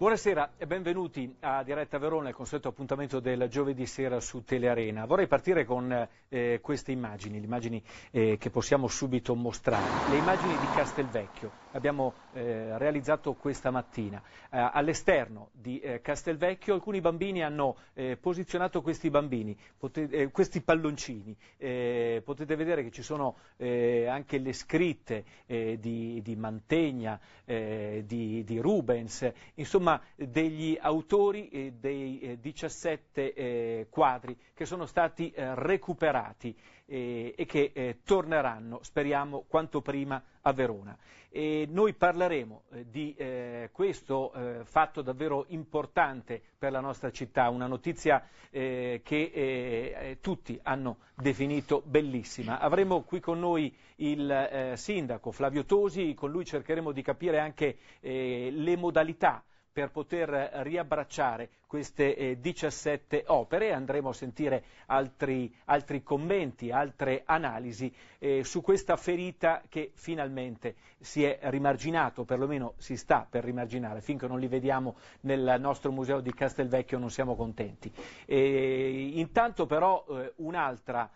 Buonasera e benvenuti a Diretta Verona, il consueto appuntamento del giovedì sera su Telearena. Vorrei partire con queste immagini, le immagini che possiamo subito mostrare, le immagini di Castelvecchio. Abbiamo realizzato questa mattina. All'esterno di Castelvecchio alcuni bambini hanno posizionato questi palloncini. Potete vedere che ci sono anche le scritte di Mantegna, di Rubens, insomma degli autori dei 17 quadri che sono stati recuperati e che torneranno, speriamo, quanto prima a Verona. E noi parleremo di questo fatto davvero importante per la nostra città, una notizia che tutti hanno definito bellissima. Avremo qui con noi il sindaco Flavio Tosi, con lui cercheremo di capire anche le modalità per poter riabbracciare queste 17 opere. Andremo a sentire altri commenti, altre analisi su questa ferita che finalmente si è rimarginato, perlomeno si sta per rimarginare. Finché non li vediamo nel nostro museo di Castelvecchio non siamo contenti. Intanto però un altro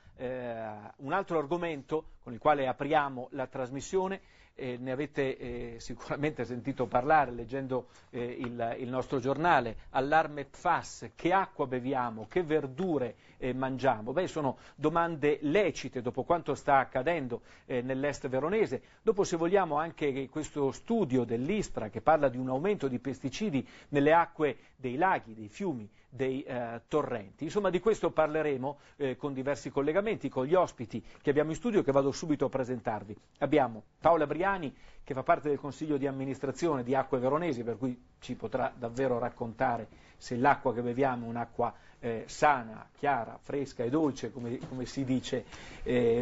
argomento con il quale apriamo la trasmissione. Ne avete sicuramente sentito parlare leggendo il nostro giornale. Allarme PFAS, che acqua beviamo, che verdure mangiamo? Beh, sono domande lecite dopo quanto sta accadendo nell'est veronese, dopo, se vogliamo, anche questo studio dell'ISPRA che parla di un aumento di pesticidi nelle acque dei laghi, dei fiumi, dei torrenti. Insomma, di questo parleremo con diversi collegamenti, con gli ospiti che abbiamo in studio, che vado subito a presentarvi. Abbiamo Paola Briani, che fa parte del consiglio di amministrazione di Acque Veronesi, per cui ci potrà davvero raccontare se l'acqua che beviamo è un'acqua sana, chiara, fresca e dolce, come si dice.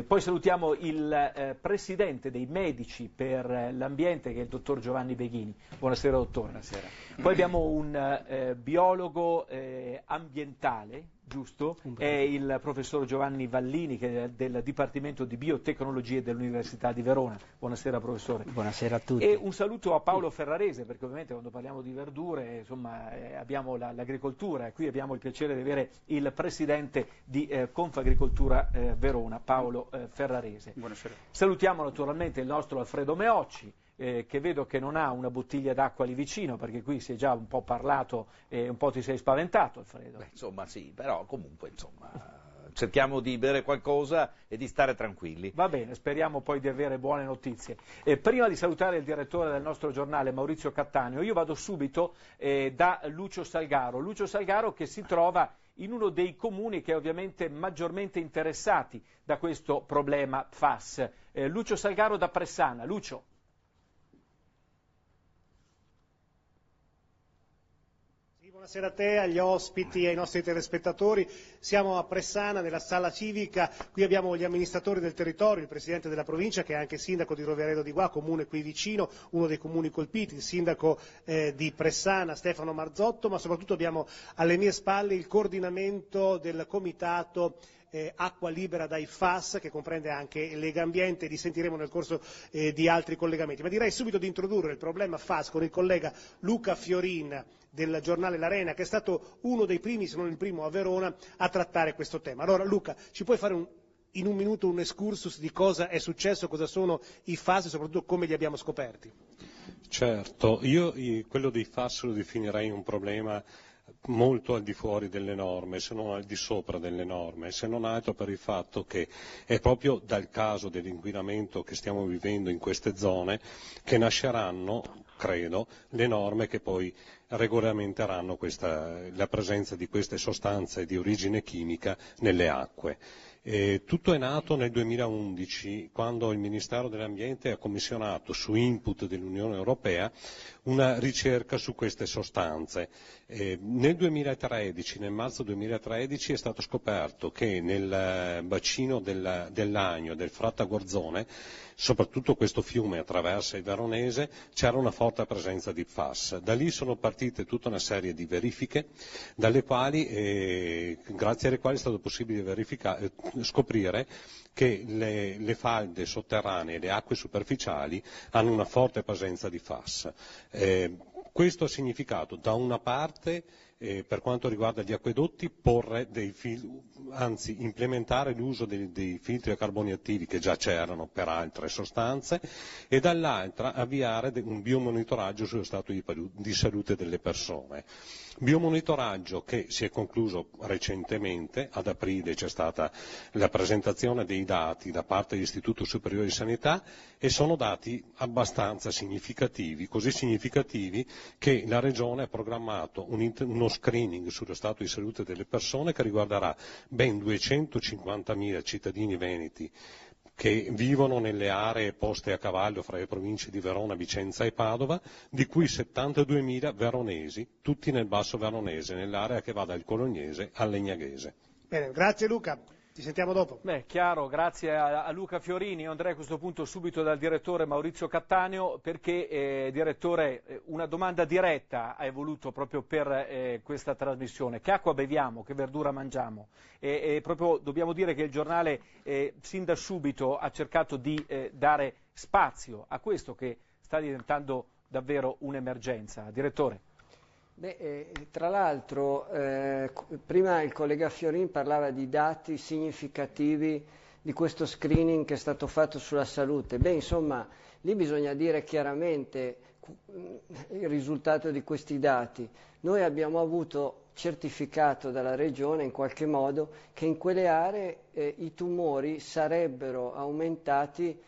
Poi salutiamo il presidente dei Medici per l'Ambiente, che è il dottor Giovanni Beghini. Buonasera dottore. Buonasera. Poi abbiamo un biologo ambientale, giusto? È il professor Giovanni Vallini, che è del Dipartimento di Biotecnologie dell'Università di Verona. Buonasera professore. Buonasera a tutti. E un saluto a Paolo Ferrarese, perché ovviamente quando parliamo di verdure, insomma, abbiamo l'agricoltura, e qui abbiamo il piacere di avere il presidente di Confagricoltura Verona, Paolo Ferrarese. Buonasera. Salutiamo naturalmente il nostro Alfredo Meocci, che vedo che non ha una bottiglia d'acqua lì vicino, perché qui si è già un po' parlato e un po' ti sei spaventato, Alfredo. Beh, insomma sì, però comunque cerchiamo di bere qualcosa e di stare tranquilli. Va bene, speriamo poi di avere buone notizie. Prima di salutare il direttore del nostro giornale, Maurizio Cattaneo, io vado subito da Lucio Salgaro. Lucio Salgaro, che si trova in uno dei comuni che è ovviamente maggiormente interessati da questo problema PFAS. Lucio Salgaro da Pressana. Lucio. Buonasera a te, agli ospiti e ai nostri telespettatori. Siamo a Pressana, nella sala civica. Qui abbiamo gli amministratori del territorio, il presidente della provincia, che è anche sindaco di Roveredo di Guà, comune qui vicino, uno dei comuni colpiti, il sindaco di Pressana, Stefano Marzotto, ma soprattutto abbiamo alle mie spalle il coordinamento del comitato Acqua Libera dai FAS, che comprende anche Lega Ambiente, li sentiremo nel corso di altri collegamenti. Ma direi subito di introdurre il problema FAS con il collega Luca Fiorin del giornale L'Arena, che è stato uno dei primi, se non il primo, a Verona a trattare questo tema. Allora Luca, ci puoi fare in un minuto un excursus di cosa è successo, cosa sono i FAS e soprattutto come li abbiamo scoperti? Certo, io quello dei FAS lo definirei un problema molto al di fuori delle norme, se non al di sopra delle norme, se non altro per il fatto che è proprio dal caso dell'inquinamento che stiamo vivendo in queste zone che nasceranno, credo, le norme che poi regolamenteranno la presenza di queste sostanze di origine chimica nelle acque. Tutto è nato nel 2011, quando il Ministero dell'Ambiente ha commissionato, su input dell'Unione Europea, una ricerca su queste sostanze. Nel marzo 2013 è stato scoperto che nel bacino del Lagno, del Frattagorzone, soprattutto questo fiume attraversa il Veronese, c'era una forte presenza di PFAS. Da lì sono partite tutta una serie di verifiche, grazie alle quali è stato possibile scoprire che le falde sotterranee e le acque superficiali hanno una forte presenza di FAS. Questo ha significato da una parte per quanto riguarda gli acquedotti implementare l'uso dei filtri a carboni attivi che già c'erano per altre sostanze e dall'altra avviare un biomonitoraggio sullo stato di salute delle persone. Biomonitoraggio che si è concluso recentemente, ad aprile c'è stata la presentazione dei dati da parte dell'Istituto Superiore di Sanità e sono dati abbastanza significativi, così significativi che la Regione ha programmato uno screening sullo stato di salute delle persone che riguarderà ben 250.000 cittadini veneti che vivono nelle aree poste a cavallo fra le province di Verona, Vicenza e Padova, di cui 72.000 veronesi, tutti nel basso veronese, nell'area che va dal Colognese al Legnaghese. Bene, grazie Luca. Ci sentiamo dopo. Beh, chiaro, grazie a Luca Fiorini. Io andrei a questo punto subito dal direttore Maurizio Cattaneo perché, direttore, una domanda diretta hai voluto proprio per questa trasmissione. Che acqua beviamo? Che verdura mangiamo? Proprio dobbiamo dire che il giornale sin da subito ha cercato di dare spazio a questo che sta diventando davvero un'emergenza. Direttore. Tra l'altro, prima il collega Fiorin parlava di dati significativi di questo screening che è stato fatto sulla salute. Insomma, lì bisogna dire chiaramente il risultato di questi dati. Noi abbiamo avuto certificato dalla Regione in qualche modo che in quelle aree i tumori sarebbero aumentati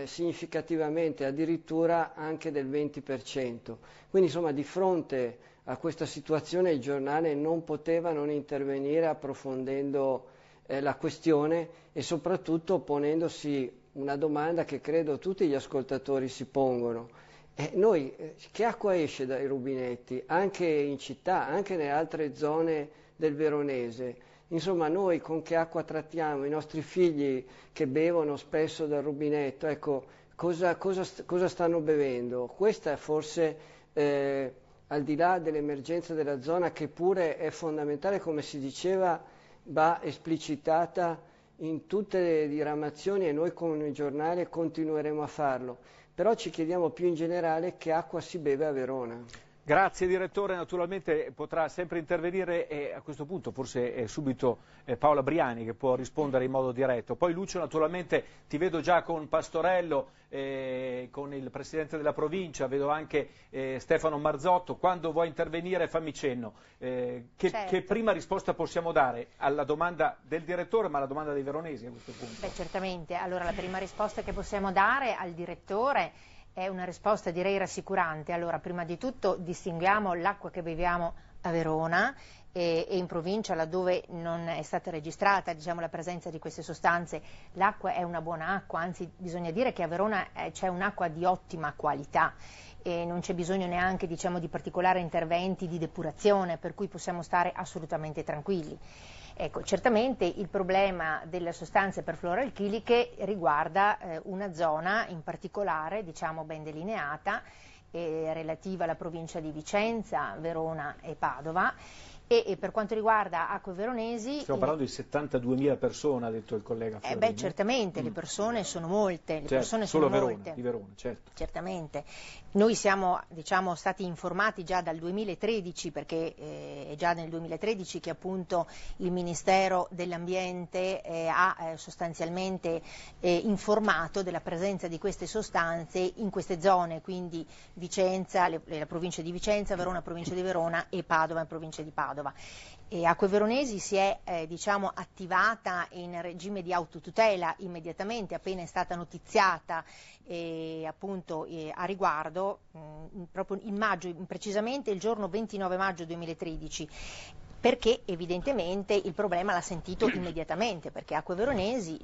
significativamente, addirittura anche del 20%. Quindi insomma di fronte a questa situazione il giornale non poteva non intervenire approfondendo la questione e soprattutto ponendosi una domanda che credo tutti gli ascoltatori si pongono. Noi che acqua esce dai rubinetti? Anche in città, anche nelle altre zone del Veronese. Insomma, noi con che acqua trattiamo i nostri figli che bevono spesso dal rubinetto? Ecco, cosa stanno bevendo? Questa è forse al di là dell'emergenza della zona, che pure è fondamentale, come si diceva, va esplicitata in tutte le diramazioni e noi come giornale continueremo a farlo. Però ci chiediamo più in generale che acqua si beve a Verona. Grazie direttore, naturalmente potrà sempre intervenire e a questo punto forse è subito Paola Briani che può rispondere in modo diretto. Poi Lucio, naturalmente ti vedo già con Pastorello, con il Presidente della Provincia, vedo anche Stefano Marzotto. Quando vuoi intervenire fammi cenno. Certo. Che prima risposta possiamo dare alla domanda del direttore ma alla domanda dei veronesi a questo punto? Certamente, allora la prima risposta che possiamo dare al direttore è una risposta direi rassicurante. Allora, prima di tutto distinguiamo l'acqua che beviamo a Verona e in provincia, laddove non è stata registrata la presenza di queste sostanze, l'acqua è una buona acqua, anzi bisogna dire che a Verona c'è un'acqua di ottima qualità e non c'è bisogno neanche di particolari interventi di depurazione, per cui possiamo stare assolutamente tranquilli. Ecco, certamente il problema delle sostanze perfluoroalchiliche riguarda una zona in particolare, ben delineata, relativa alla provincia di Vicenza, Verona e Padova. E per quanto riguarda acque veronesi... Stiamo parlando di 72.000 persone, ha detto il collega Fiorini. Certamente, le persone sono molte, solo Verona, di Verona, certo. Certamente. Noi siamo stati informati già dal 2013, perché è già nel 2013 che appunto il Ministero dell'Ambiente ha sostanzialmente informato della presenza di queste sostanze in queste zone, quindi Vicenza, la provincia di Vicenza, Verona, provincia di Verona e Padova, in provincia di Padova. E Acque Veronesi si è attivata in regime di autotutela immediatamente appena è stata notiziata a riguardo proprio in maggio, precisamente il giorno 29 maggio 2013, perché evidentemente il problema l'ha sentito immediatamente, perché Acque Veronesi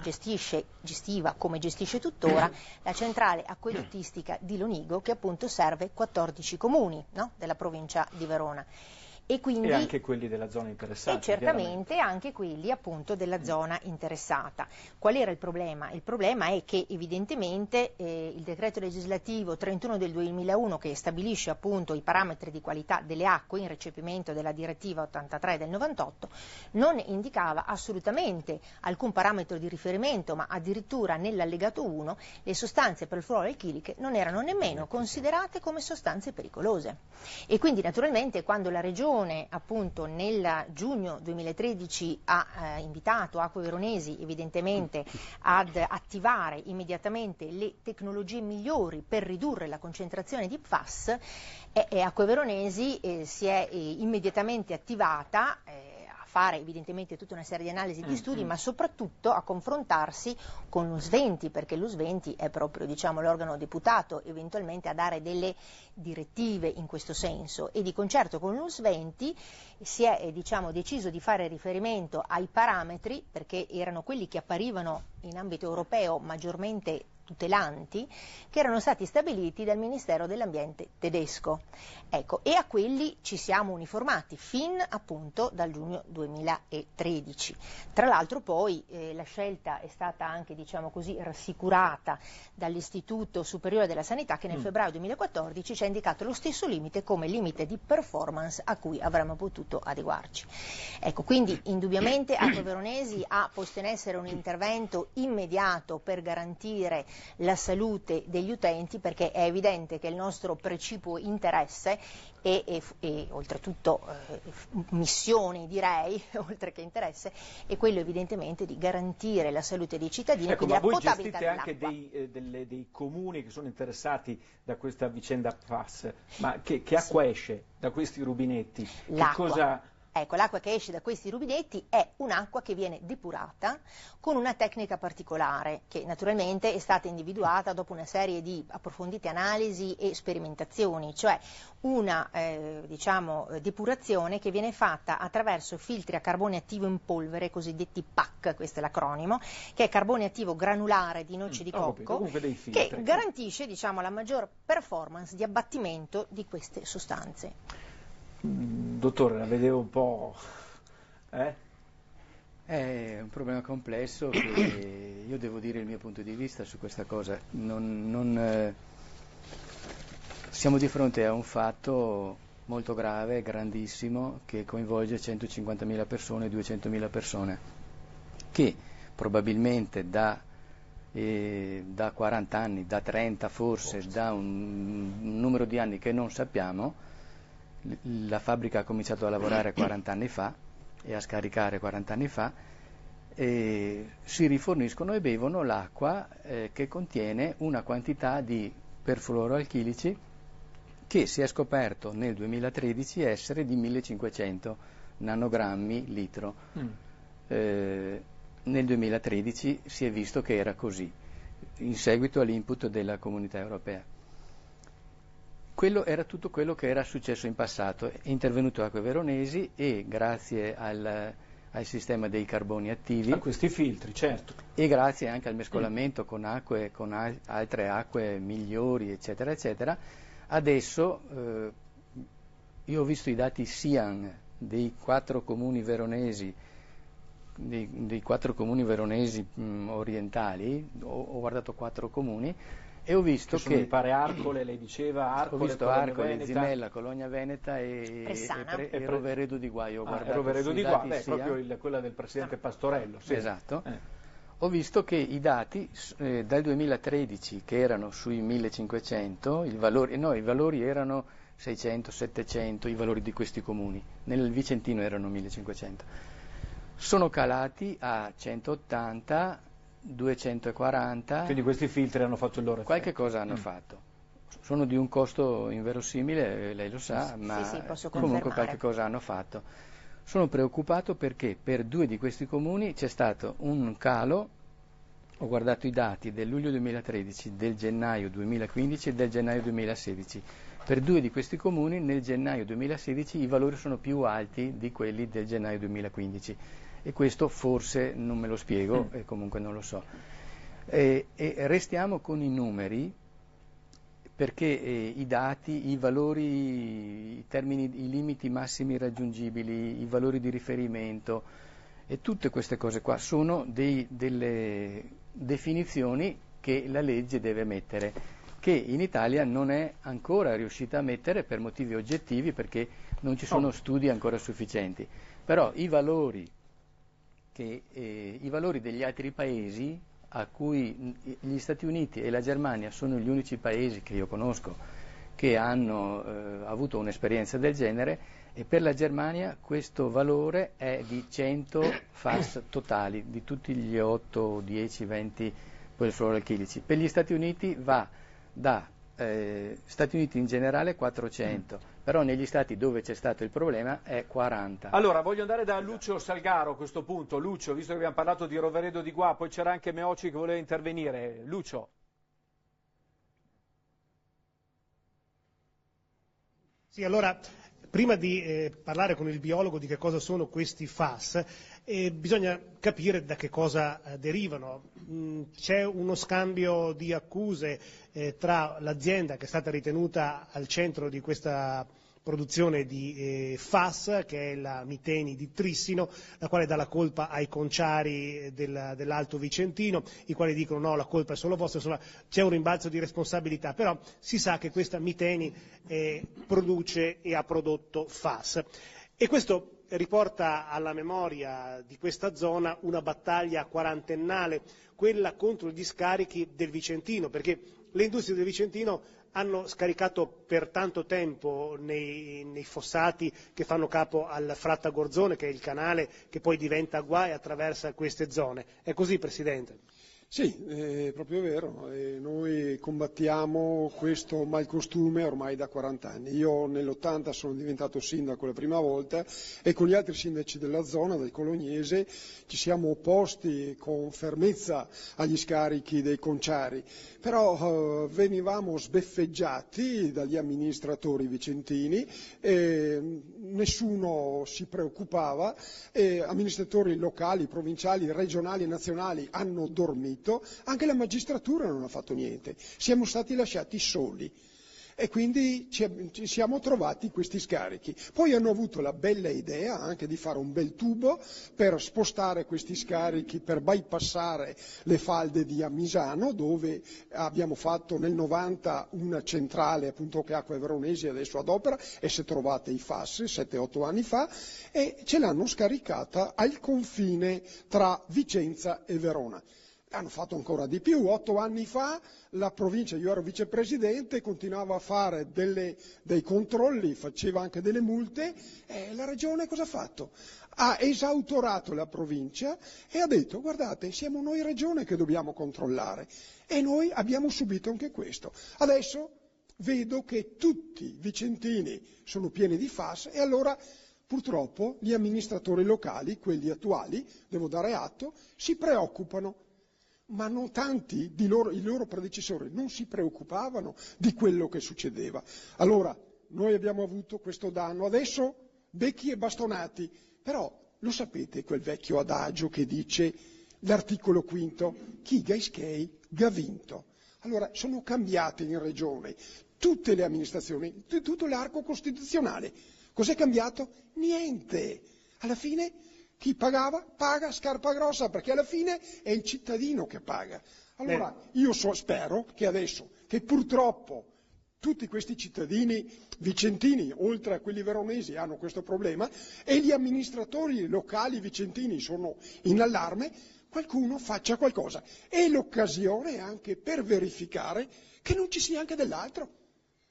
gestiva, come gestisce tuttora, la centrale acquedottistica di Lonigo, che appunto serve 14 comuni, no? della provincia di Verona. E anche quelli della zona interessata. E certamente anche quelli appunto della zona interessata. Qual era il problema? Il problema è che evidentemente il decreto legislativo 31 del 2001, che stabilisce appunto i parametri di qualità delle acque in recepimento della direttiva 83 del 98, non indicava assolutamente alcun parametro di riferimento, ma addirittura nell'allegato 1 le sostanze perfluoroalchiliche non erano nemmeno considerate come sostanze pericolose. E quindi naturalmente quando la Regione appunto nel giugno 2013 ha invitato Acque Veronesi evidentemente ad attivare immediatamente le tecnologie migliori per ridurre la concentrazione di PFAS, Acque Veronesi si è immediatamente attivata a fare evidentemente tutta una serie di analisi di studi, ma soprattutto a confrontarsi con lo Sventi, perché lo Sventi è proprio l'organo deputato eventualmente a dare delle direttive in questo senso, e di concerto con lo Sventi si è deciso di fare riferimento ai parametri, perché erano quelli che apparivano in ambito europeo maggiormente tutelanti, che erano stati stabiliti dal Ministero dell'Ambiente tedesco. Ecco, e a quelli ci siamo uniformati fin appunto dal giugno 2013. Tra l'altro poi la scelta è stata anche rassicurata dall'Istituto Superiore della Sanità, che nel febbraio 2014 ci ha indicato lo stesso limite come limite di performance a cui avremmo potuto adeguarci. Ecco, quindi indubbiamente Acque Veronesi ha posto in essere un intervento immediato per garantire la salute degli utenti, perché è evidente che il nostro precipuo interesse e oltretutto missione direi, oltre che interesse, è quello evidentemente di garantire la salute dei cittadini, ecco, quindi ma la voi potabilità gestite dell'acqua. anche dei comuni che sono interessati da questa vicenda PFAS, ma che acqua esce da questi rubinetti? L'acqua. Ecco, l'acqua che esce da questi rubinetti è un'acqua che viene depurata con una tecnica particolare, che naturalmente è stata individuata dopo una serie di approfondite analisi e sperimentazioni, cioè una depurazione che viene fatta attraverso filtri a carbone attivo in polvere, cosiddetti PAC, questo è l'acronimo, che è carbone attivo granulare di noce di cocco, che garantisce la maggior performance di abbattimento di queste sostanze. Dottore, la vedevo un po'... È un problema complesso che io devo dire il mio punto di vista su questa cosa. Siamo di fronte a un fatto molto grave, grandissimo, che coinvolge 150.000 persone, 200.000 persone, che probabilmente da 40 anni, da 30 forse, da un numero di anni che non sappiamo. La fabbrica ha cominciato a lavorare 40 anni fa e a scaricare 40 anni fa, e si riforniscono e bevono l'acqua che contiene una quantità di perfluoroalchilici che si è scoperto nel 2013 essere di 1500 nanogrammi litro. Nel 2013 si è visto che era così, in seguito all'input della Comunità Europea. Quello era tutto quello che era successo in passato. È intervenuto Acque Veronesi e grazie al sistema dei carboni attivi, a questi filtri, certo, e grazie anche al mescolamento con altre acque migliori, eccetera, eccetera, adesso io ho visto i dati SIAN dei 4 comuni veronesi, dei 4 comuni veronesi orientali, ho guardato 4 comuni, e ho visto che mi pare Arcole, lei diceva Arcole, ho visto Arcole, Zinella, Cologna Veneta e Roveredo di Guaio. Roveredo di Guaio, proprio quella del presidente Pastorello. Sì. Esatto. Ho visto che i dati dal 2013, che erano sui 1500, i valori erano 600, 700, i valori di questi comuni, nel Vicentino erano 1500, sono calati a 180, 240. Quindi questi filtri hanno fatto il loro effetto. Qualche cosa hanno fatto. Sono di un costo inverosimile, lei lo sa, ma comunque qualche cosa hanno fatto. Sono preoccupato perché per 2 di questi comuni c'è stato un calo. Ho guardato i dati del luglio 2013, del gennaio 2015 e del gennaio 2016. Per 2 di questi comuni nel gennaio 2016 i valori sono più alti di quelli del gennaio 2015. E questo forse non me lo spiego, e comunque non lo so. E restiamo con i numeri, perché i dati, i valori, i termini, i limiti massimi raggiungibili, i valori di riferimento e tutte queste cose qua sono delle definizioni che la legge deve mettere, che in Italia non è ancora riuscita a mettere per motivi oggettivi, perché non ci sono studi ancora sufficienti. Però i valori degli altri paesi, a cui gli Stati Uniti e la Germania sono gli unici paesi che io conosco che hanno avuto un'esperienza del genere, e per la Germania questo valore è di 100 FAS totali, di tutti gli 8, 10, 20 polifluoroalchilici. Per gli Stati Uniti va da Stati Uniti in generale 400, però negli stati dove c'è stato il problema è 40. Allora, voglio andare da Lucio Salgaro a questo punto. Lucio, visto che abbiamo parlato di Roveredo di Guà, poi c'era anche Meoci che voleva intervenire. Lucio. Sì, allora, prima di parlare con il biologo di che cosa sono questi FAS, bisogna capire da che cosa derivano. C'è uno scambio di accuse tra l'azienda che è stata ritenuta al centro di questa produzione di FAS, che è la Miteni di Trissino, la quale dà la colpa ai conciari dell'Alto Vicentino, i quali dicono no, la colpa è solo vostra, insomma c'è un rimbalzo di responsabilità, però si sa che questa Miteni produce e ha prodotto FAS. E questo riporta alla memoria di questa zona una battaglia quarantennale, quella contro gli scarichi del Vicentino, perché le industrie del Vicentino hanno scaricato per tanto tempo nei fossati che fanno capo al Frattagorzone, che è il canale che poi diventa Guà e attraversa queste zone. È così, Presidente? Sì, è proprio vero, noi combattiamo questo malcostume ormai da 40 anni. Io nell'80 sono diventato sindaco la prima volta e con gli altri sindaci della zona, del Colognese, ci siamo opposti con fermezza agli scarichi dei conciari, però venivamo sbeffeggiati dagli amministratori vicentini e nessuno si preoccupava, amministratori locali, provinciali, regionali e nazionali hanno dormito. Anche la magistratura non ha fatto niente, siamo stati lasciati soli e quindi ci siamo trovati questi scarichi. Poi hanno avuto la bella idea anche di fare un bel tubo per spostare questi scarichi, per bypassare le falde di Amisano, dove abbiamo fatto nel 90 una centrale appunto che Acque Veronesi adesso adopera e si è trovate i FAS 7-8 anni fa, e ce l'hanno scaricata al confine tra Vicenza e Verona. Hanno fatto ancora di più. 8 anni fa la provincia, io ero vicepresidente, continuava a fare dei controlli, faceva anche delle multe, e la regione cosa ha fatto? Ha esautorato la provincia e ha detto guardate, siamo noi regione che dobbiamo controllare, e noi abbiamo subito anche questo. Adesso vedo che tutti i vicentini sono pieni di FAS e allora purtroppo gli amministratori locali, quelli attuali, devo dare atto, si preoccupano. Ma non tanti i loro predecessori non si preoccupavano di quello che succedeva. Allora, noi abbiamo avuto questo danno, adesso becchi e bastonati, però lo sapete quel vecchio adagio che dice, l'articolo 5, chi gaischei ga vinto. Allora, sono cambiate in regione tutte le amministrazioni, tutto l'arco costituzionale. Cos'è cambiato? Niente. Alla fine chi pagava, paga scarpa grossa, perché alla fine è il cittadino che paga. Allora io spero che adesso, che purtroppo tutti questi cittadini vicentini, oltre a quelli veronesi, hanno questo problema, e gli amministratori locali vicentini sono in allarme, qualcuno faccia qualcosa. E l'occasione anche per verificare che non ci sia anche dell'altro.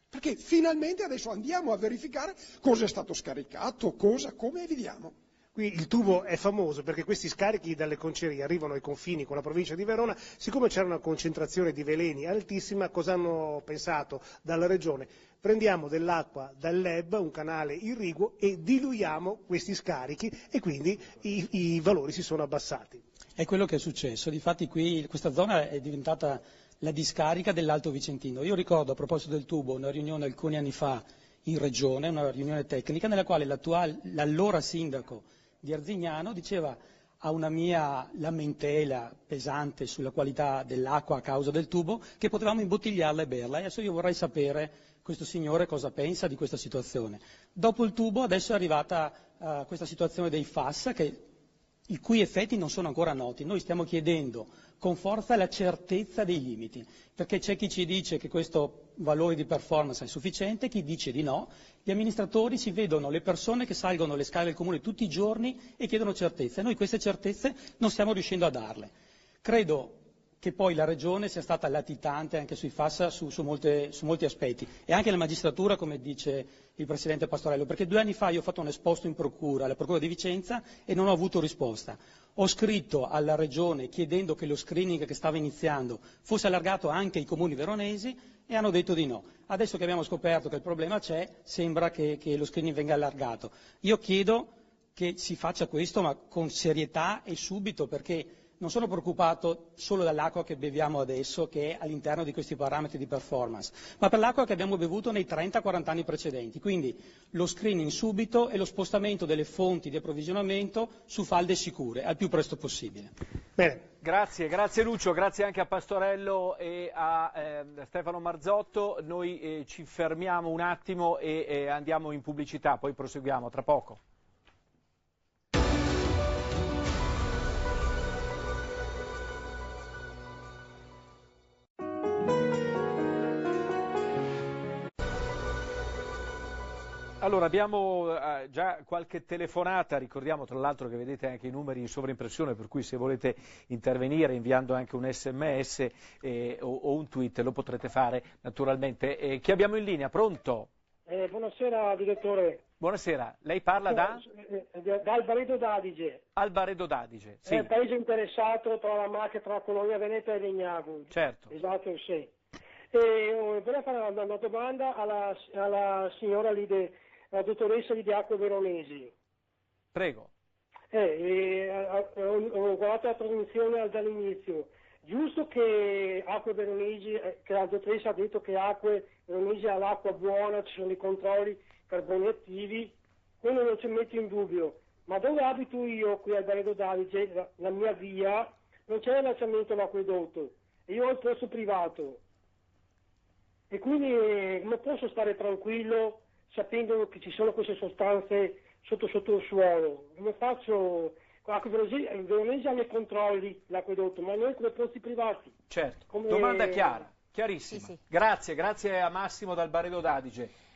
Perché finalmente adesso andiamo a verificare cosa è stato scaricato, come e vediamo. Qui il tubo è famoso perché questi scarichi dalle concerie arrivano ai confini con la provincia di Verona. Siccome c'era una concentrazione di veleni altissima, cosa hanno pensato dalla regione? Prendiamo dell'acqua dal Leb, un canale irriguo, e diluiamo questi scarichi, e quindi i valori si sono abbassati. È quello che è successo. Difatti qui questa zona è diventata la discarica dell'Alto Vicentino. Io ricordo, a proposito del tubo, una riunione alcuni anni fa in regione, una riunione tecnica, nella quale l'allora sindaco di Arzignano diceva a una mia lamentela pesante sulla qualità dell'acqua a causa del tubo, che potevamo imbottigliarla e berla. E adesso io vorrei sapere questo signore cosa pensa di questa situazione. Dopo il tubo adesso è arrivata questa situazione dei FAS, i cui effetti non sono ancora noti. Noi stiamo chiedendo con forza la certezza dei limiti, perché c'è chi ci dice che questo valore di performance è sufficiente, chi dice di no. Gli amministratori si vedono le persone che salgono le scale del comune tutti i giorni e chiedono certezze. Noi queste certezze non stiamo riuscendo a darle. Credo che poi la Regione sia stata latitante anche sui FAS su molti aspetti, e anche la magistratura, come dice il Presidente Pastorello, perché 2 anni fa io ho fatto un esposto in procura, alla Procura di Vicenza, e non ho avuto risposta. Ho scritto alla Regione chiedendo che lo screening che stava iniziando fosse allargato anche ai comuni veronesi e hanno detto di no. Adesso che abbiamo scoperto che il problema c'è, sembra che lo screening venga allargato. Io chiedo che si faccia questo, ma con serietà e subito, perché non sono preoccupato solo dall'acqua che beviamo adesso, che è all'interno di questi parametri di performance, ma per l'acqua che abbiamo bevuto nei 30-40 anni precedenti. Quindi lo screening subito e lo spostamento delle fonti di approvvigionamento su falde sicure, al più presto possibile. Bene. Grazie Lucio, grazie anche a Pastorello e a Stefano Marzotto. Noi ci fermiamo un attimo e andiamo in pubblicità, poi proseguiamo tra poco. Allora, abbiamo già qualche telefonata, ricordiamo tra l'altro che vedete anche i numeri in sovraimpressione, per cui se volete intervenire inviando anche un sms o un tweet lo potrete fare naturalmente. Chi abbiamo in linea? Pronto? Buonasera direttore. Buonasera, lei parla da? Da Albaredo d'Adige. Albaredo d'Adige, sì. È il paese interessato tra la Marche, tra la Colonia Veneta e Legnago. Certo. Esatto, sì. E vorrei fare una domanda alla signora la dottoressa di Acque Veronesi. Prego. Ho guardato la trasmissione dall'inizio. Giusto che Acque Veronesi, che la dottoressa ha detto che Acque Veronesi ha l'acqua buona, ci sono i controlli carboni attivi, quello non ci metto in dubbio. Ma dove abito io, qui al Baredo d'Adige, la mia via, non c'è allacciamento all'acquedotto. E io ho il pozzo privato. E quindi non posso stare tranquillo sapendo che ci sono queste sostanze sotto il suolo. Come faccio? Acque Veronesi ha i controlli l'acquedotto, ma noi come pozzi privati. Certo, domanda chiara, chiarissima. Sì. Grazie a Massimo dal Baredo d'Adige.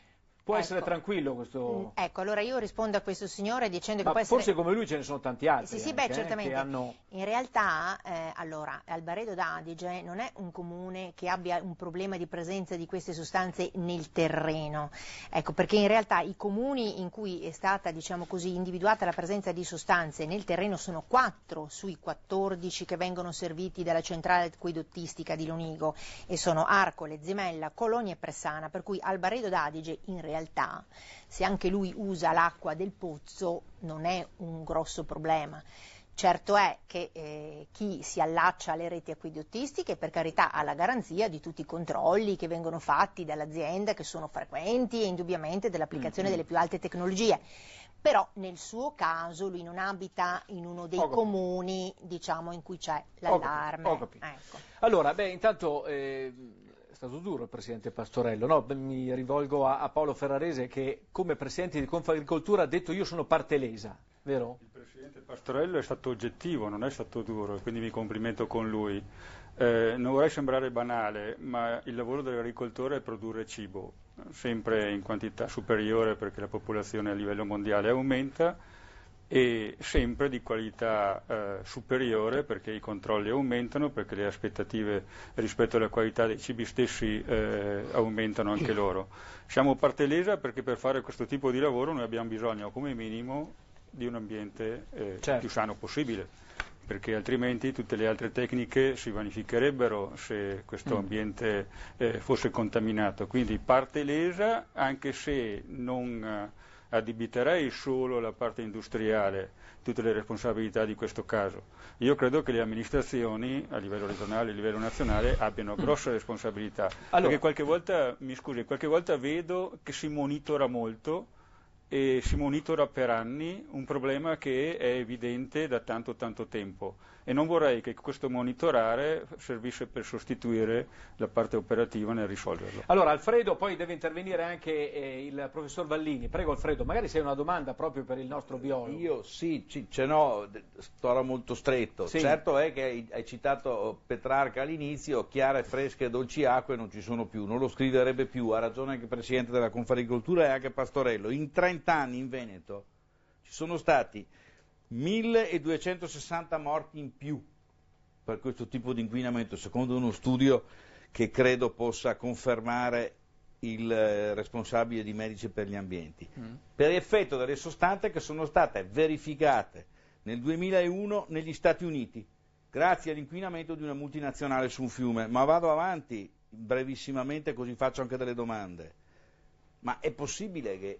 Può essere tranquillo questo... Ecco, allora io rispondo a questo signore dicendo che ma può essere... forse come lui ce ne sono tanti altri. Sì, certamente. Che hanno... In realtà, allora, Albaredo d'Adige non è un comune che abbia un problema di presenza di queste sostanze nel terreno. Ecco, perché in realtà i comuni in cui è stata, diciamo così, individuata la presenza di sostanze nel terreno sono 4 sui 14 che vengono serviti dalla centrale acquedottistica di Lonigo, e sono Arcole, Zimella, Colonia e Pressana, per cui Albaredo d'Adige in realtà, se anche lui usa l'acqua del pozzo, non è un grosso problema. Certo è che chi si allaccia alle reti acquedottistiche, per carità, ha la garanzia di tutti i controlli che vengono fatti dall'azienda, che sono frequenti e indubbiamente dell'applicazione delle più alte tecnologie. Però nel suo caso lui non abita in uno dei comuni, diciamo, in cui c'è l'allarme. Ecco. Allora, intanto... È stato duro il Presidente Pastorello, no? Mi rivolgo a Paolo Ferrarese che come Presidente di Confagricoltura ha detto io sono parte lesa, vero? Il Presidente Pastorello è stato oggettivo, non è stato duro, quindi mi complimento con lui. Non vorrei sembrare banale, ma il lavoro dell'agricoltore è produrre cibo, sempre in quantità superiore perché la popolazione a livello mondiale aumenta, e sempre di qualità superiore perché i controlli aumentano, perché le aspettative rispetto alla qualità dei cibi stessi aumentano anche loro. Siamo parte lesa perché per fare questo tipo di lavoro noi abbiamo bisogno come minimo di un ambiente più sano possibile, perché altrimenti tutte le altre tecniche si vanificherebbero se questo ambiente fosse contaminato. Quindi parte lesa, anche se non addebiterei solo la parte industriale tutte le responsabilità di questo caso. Io credo che le amministrazioni a livello regionale e a livello nazionale abbiano grosse responsabilità, perché qualche volta vedo che si monitora molto e si monitora per anni un problema che è evidente da tanto tempo e non vorrei che questo monitorare servisse per sostituire la parte operativa nel risolverlo. Allora Alfredo, poi deve intervenire anche il professor Vallini. Prego Alfredo, magari se hai una domanda proprio per il nostro biologo. Io sì, ce n'ho, sto molto stretto. Sì. Certo è che hai citato Petrarca all'inizio, chiare, fresche, dolci acque non ci sono più, non lo scriverebbe più, ha ragione anche il Presidente della Confagricoltura e anche Pastorello. In 30 anni in Veneto ci sono stati 1260 morti in più per questo tipo di inquinamento, secondo uno studio che credo possa confermare il responsabile di Medici per gli Ambienti, per effetto delle sostanze che sono state verificate nel 2001 negli Stati Uniti, grazie all'inquinamento di una multinazionale su un fiume. Ma vado avanti brevissimamente così faccio anche delle domande. Ma è possibile che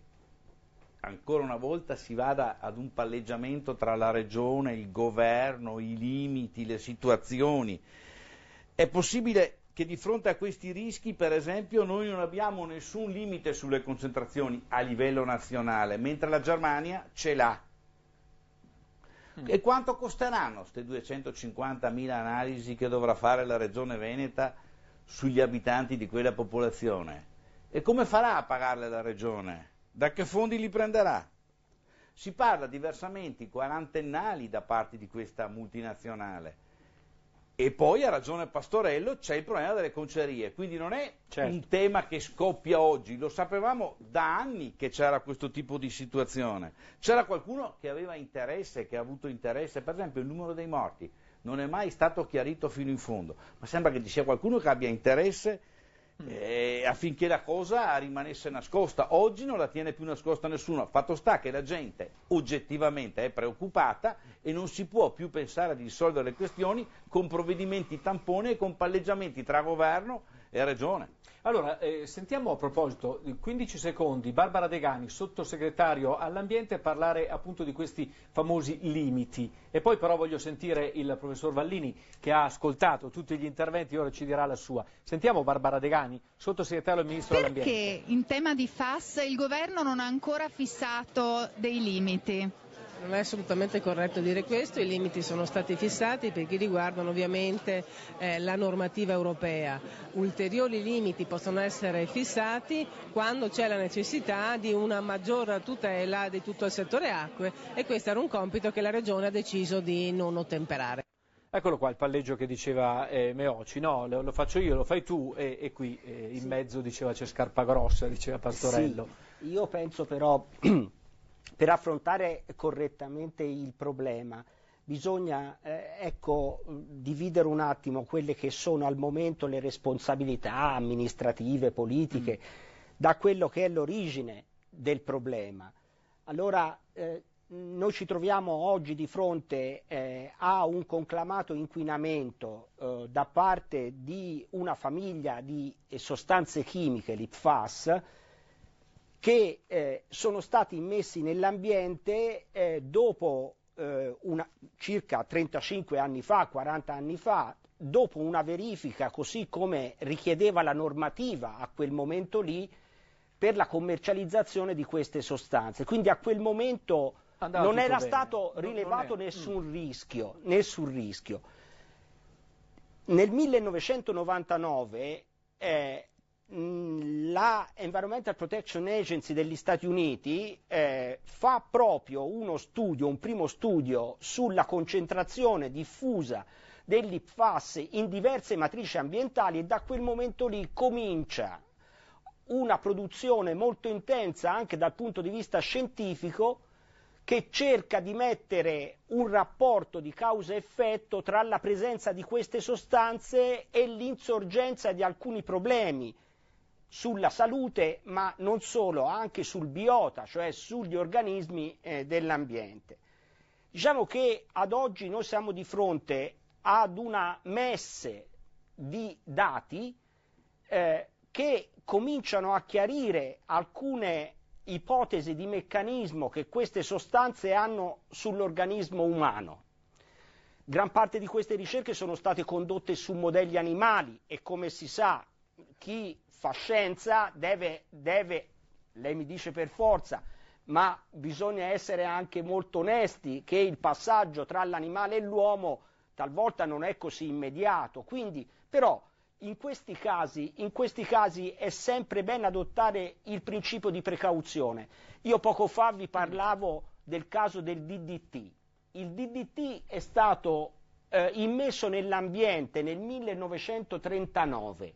ancora una volta si vada ad un palleggiamento tra la regione, il governo, i limiti, le situazioni? È possibile che di fronte a questi rischi, per esempio, noi non abbiamo nessun limite sulle concentrazioni a livello nazionale, mentre la Germania ce l'ha? E quanto costeranno queste 250.000 analisi che dovrà fare la Regione Veneta sugli abitanti di quella popolazione? E come farà a pagarle la Regione? Da che fondi li prenderà? Si parla di versamenti quarantennali da parte di questa multinazionale. E poi, ha ragione Pastorello, c'è il problema delle concerie, quindi non è un tema che scoppia oggi, lo sapevamo da anni che c'era questo tipo di situazione. C'era qualcuno che aveva interesse, che ha avuto interesse, per esempio il numero dei morti non è mai stato chiarito fino in fondo, ma sembra che ci sia qualcuno che abbia interesse affinché la cosa rimanesse nascosta. Oggi non la tiene più nascosta nessuno, fatto sta che la gente oggettivamente è preoccupata e non si può più pensare di risolvere le questioni con provvedimenti tampone e con palleggiamenti tra governo e regione. Allora, sentiamo a proposito, 15 secondi, Barbara Degani, sottosegretario all'ambiente, parlare appunto di questi famosi limiti. E poi però voglio sentire il professor Vallini che ha ascoltato tutti gli interventi, ora ci dirà la sua. Sentiamo Barbara Degani, sottosegretario al Ministro dell'Ambiente. Perché in tema di FAS il governo non ha ancora fissato dei limiti? Non è assolutamente corretto dire questo, i limiti sono stati fissati perché riguardano ovviamente la normativa europea. Ulteriori limiti possono essere fissati quando c'è la necessità di una maggior tutela di tutto il settore acque e questo era un compito che la Regione ha deciso di non ottemperare. Eccolo qua il palleggio che diceva Meoci, no, lo faccio io, lo fai tu e qui in mezzo diceva c'è scarpa grossa, diceva Pastorello. Sì, io penso però per affrontare correttamente il problema bisogna dividere un attimo quelle che sono al momento le responsabilità amministrative, politiche, da quello che è l'origine del problema. Allora noi ci troviamo oggi di fronte a un conclamato inquinamento da parte di una famiglia di sostanze chimiche, l'IPFAS, che sono stati immessi nell'ambiente dopo circa 35 anni fa, 40 anni fa, dopo una verifica così come richiedeva la normativa a quel momento lì per la commercializzazione di queste sostanze. Quindi a quel momento non era stato rilevato nessun rischio. Nel 1999 la Environmental Protection Agency degli Stati Uniti fa proprio un primo studio sulla concentrazione diffusa dell'IPFAS in diverse matrici ambientali e da quel momento lì comincia una produzione molto intensa anche dal punto di vista scientifico che cerca di mettere un rapporto di causa-effetto tra la presenza di queste sostanze e l'insorgenza di alcuni problemi sulla salute, ma non solo, anche sul biota, cioè sugli organismi dell'ambiente. Diciamo che ad oggi noi siamo di fronte ad una messe di dati che cominciano a chiarire alcune ipotesi di meccanismo che queste sostanze hanno sull'organismo umano. Gran parte di queste ricerche sono state condotte su modelli animali e come si sa chi fa scienza deve, lei mi dice per forza, ma bisogna essere anche molto onesti che il passaggio tra l'animale e l'uomo talvolta non è così immediato, quindi però in questi casi è sempre bene adottare il principio di precauzione. Io poco fa vi parlavo del caso del DDT. Il DDT è stato immesso nell'ambiente nel 1939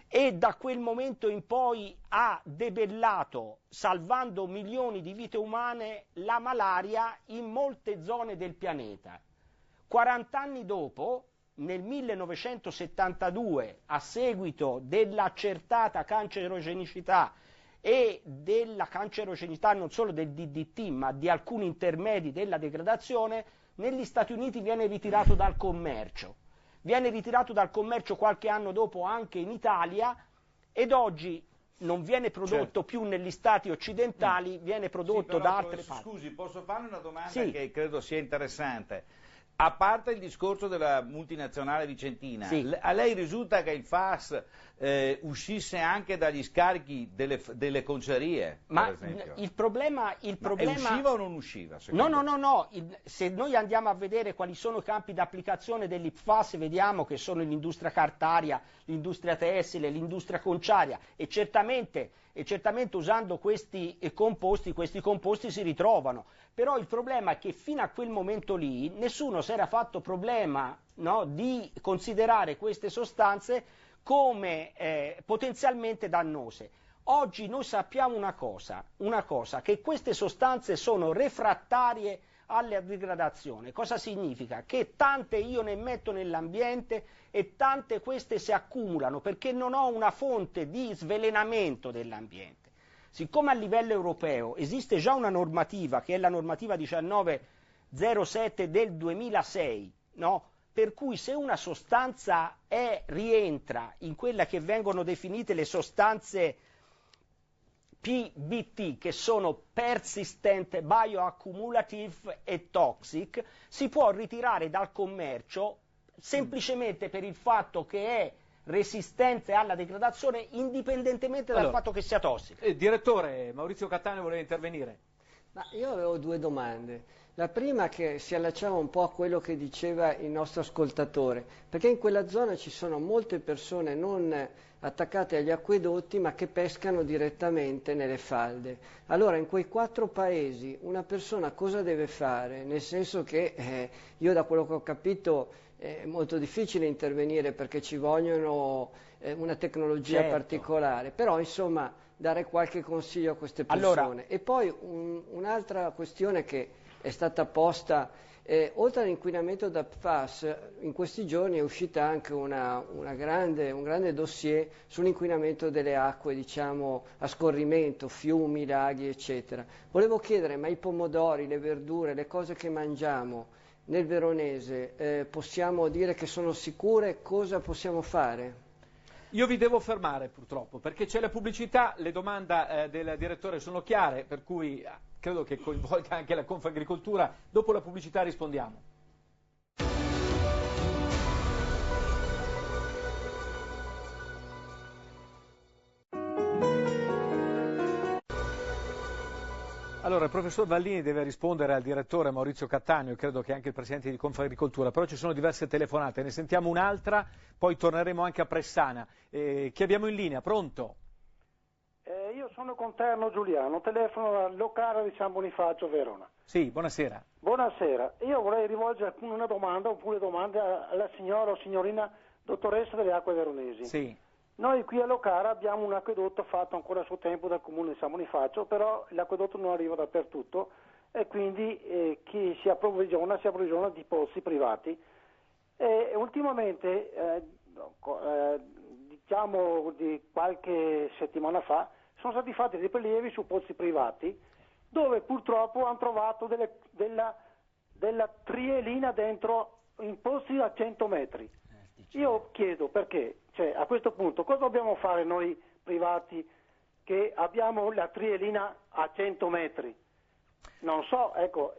e da quel momento in poi ha debellato, salvando milioni di vite umane, la malaria in molte zone del pianeta. 40 anni dopo, nel 1972, a seguito dell'accertata cancerogenicità e della cancerogenicità non solo del DDT ma di alcuni intermedi della degradazione, negli Stati Uniti viene ritirato dal commercio. Viene ritirato dal commercio qualche anno dopo anche in Italia ed oggi non viene prodotto più negli stati occidentali, viene prodotto da altre parti. Scusi, posso fare una domanda che credo sia interessante? A parte il discorso della multinazionale vicentina, a lei risulta che il FAS uscisse anche dagli scarichi delle concerie, ma per esempio? Il problema... usciva o non usciva? No. Se noi andiamo a vedere quali sono i campi d'applicazione dell'IPFAS, vediamo che sono l'industria cartaria, l'industria tessile, l'industria conciaria e certamente usando questi composti si ritrovano. Però il problema è che fino a quel momento lì nessuno si era fatto problema, no, di considerare queste sostanze come potenzialmente dannose. Oggi noi sappiamo una cosa, che queste sostanze sono refrattarie alla degradazione. Cosa significa? Che tante io ne metto nell'ambiente e tante queste si accumulano perché non ho una fonte di svelenamento dell'ambiente. Siccome a livello europeo esiste già una normativa, che è la normativa 1907 del 2006, no? Per cui se una sostanza rientra in quella che vengono definite le sostanze PBT, che sono persistent, bioaccumulative e toxic, si può ritirare dal commercio semplicemente per il fatto che è resistente alla degradazione indipendentemente dal fatto che sia tossico. Direttore, Maurizio Cattaneo voleva intervenire. Ma io avevo due domande. La prima che si allacciava un po' a quello che diceva il nostro ascoltatore, perché in quella zona ci sono molte persone non attaccate agli acquedotti ma che pescano direttamente nelle falde. Allora in quei 4 paesi una persona cosa deve fare? Nel senso che io da quello che ho capito è molto difficile intervenire perché ci vogliono una tecnologia particolare, però insomma dare qualche consiglio a queste persone. E poi un'altra questione che è stata posta, oltre all'inquinamento da PFAS, in questi giorni è uscita anche un grande dossier sull'inquinamento delle acque, diciamo, a scorrimento, fiumi, laghi, eccetera. Volevo chiedere, ma i pomodori, le verdure, le cose che mangiamo nel Veronese, possiamo dire che sono sicure? Cosa possiamo fare? Io vi devo fermare purtroppo, perché c'è la pubblicità, le domande del direttore sono chiare, per cui credo che coinvolga anche la Confagricoltura. Dopo la pubblicità rispondiamo. Allora, il professor Vallini deve rispondere al direttore Maurizio Cattaneo, credo che anche il presidente di Confagricoltura, però ci sono diverse telefonate, ne sentiamo un'altra, poi torneremo anche a Pressana. Chi abbiamo in linea? Pronto? Io sono Conterno Giuliano, telefono da Locara di San Bonifacio, Verona. Sì, buonasera. Buonasera, io vorrei rivolgere una domanda oppure domande alla signora o signorina dottoressa delle acque veronesi. Sì. Noi qui a Locara abbiamo un acquedotto fatto ancora a suo tempo dal comune di San Bonifacio, però l'acquedotto non arriva dappertutto e quindi chi si approvvigiona di pozzi privati. E ultimamente, diciamo di qualche settimana fa, sono stati fatti dei prelievi su pozzi privati dove purtroppo hanno trovato della trielina dentro in pozzi a 100 metri. Io chiedo perché, cioè a questo punto cosa dobbiamo fare noi privati che abbiamo la trielina a 100 metri? Non so, ecco.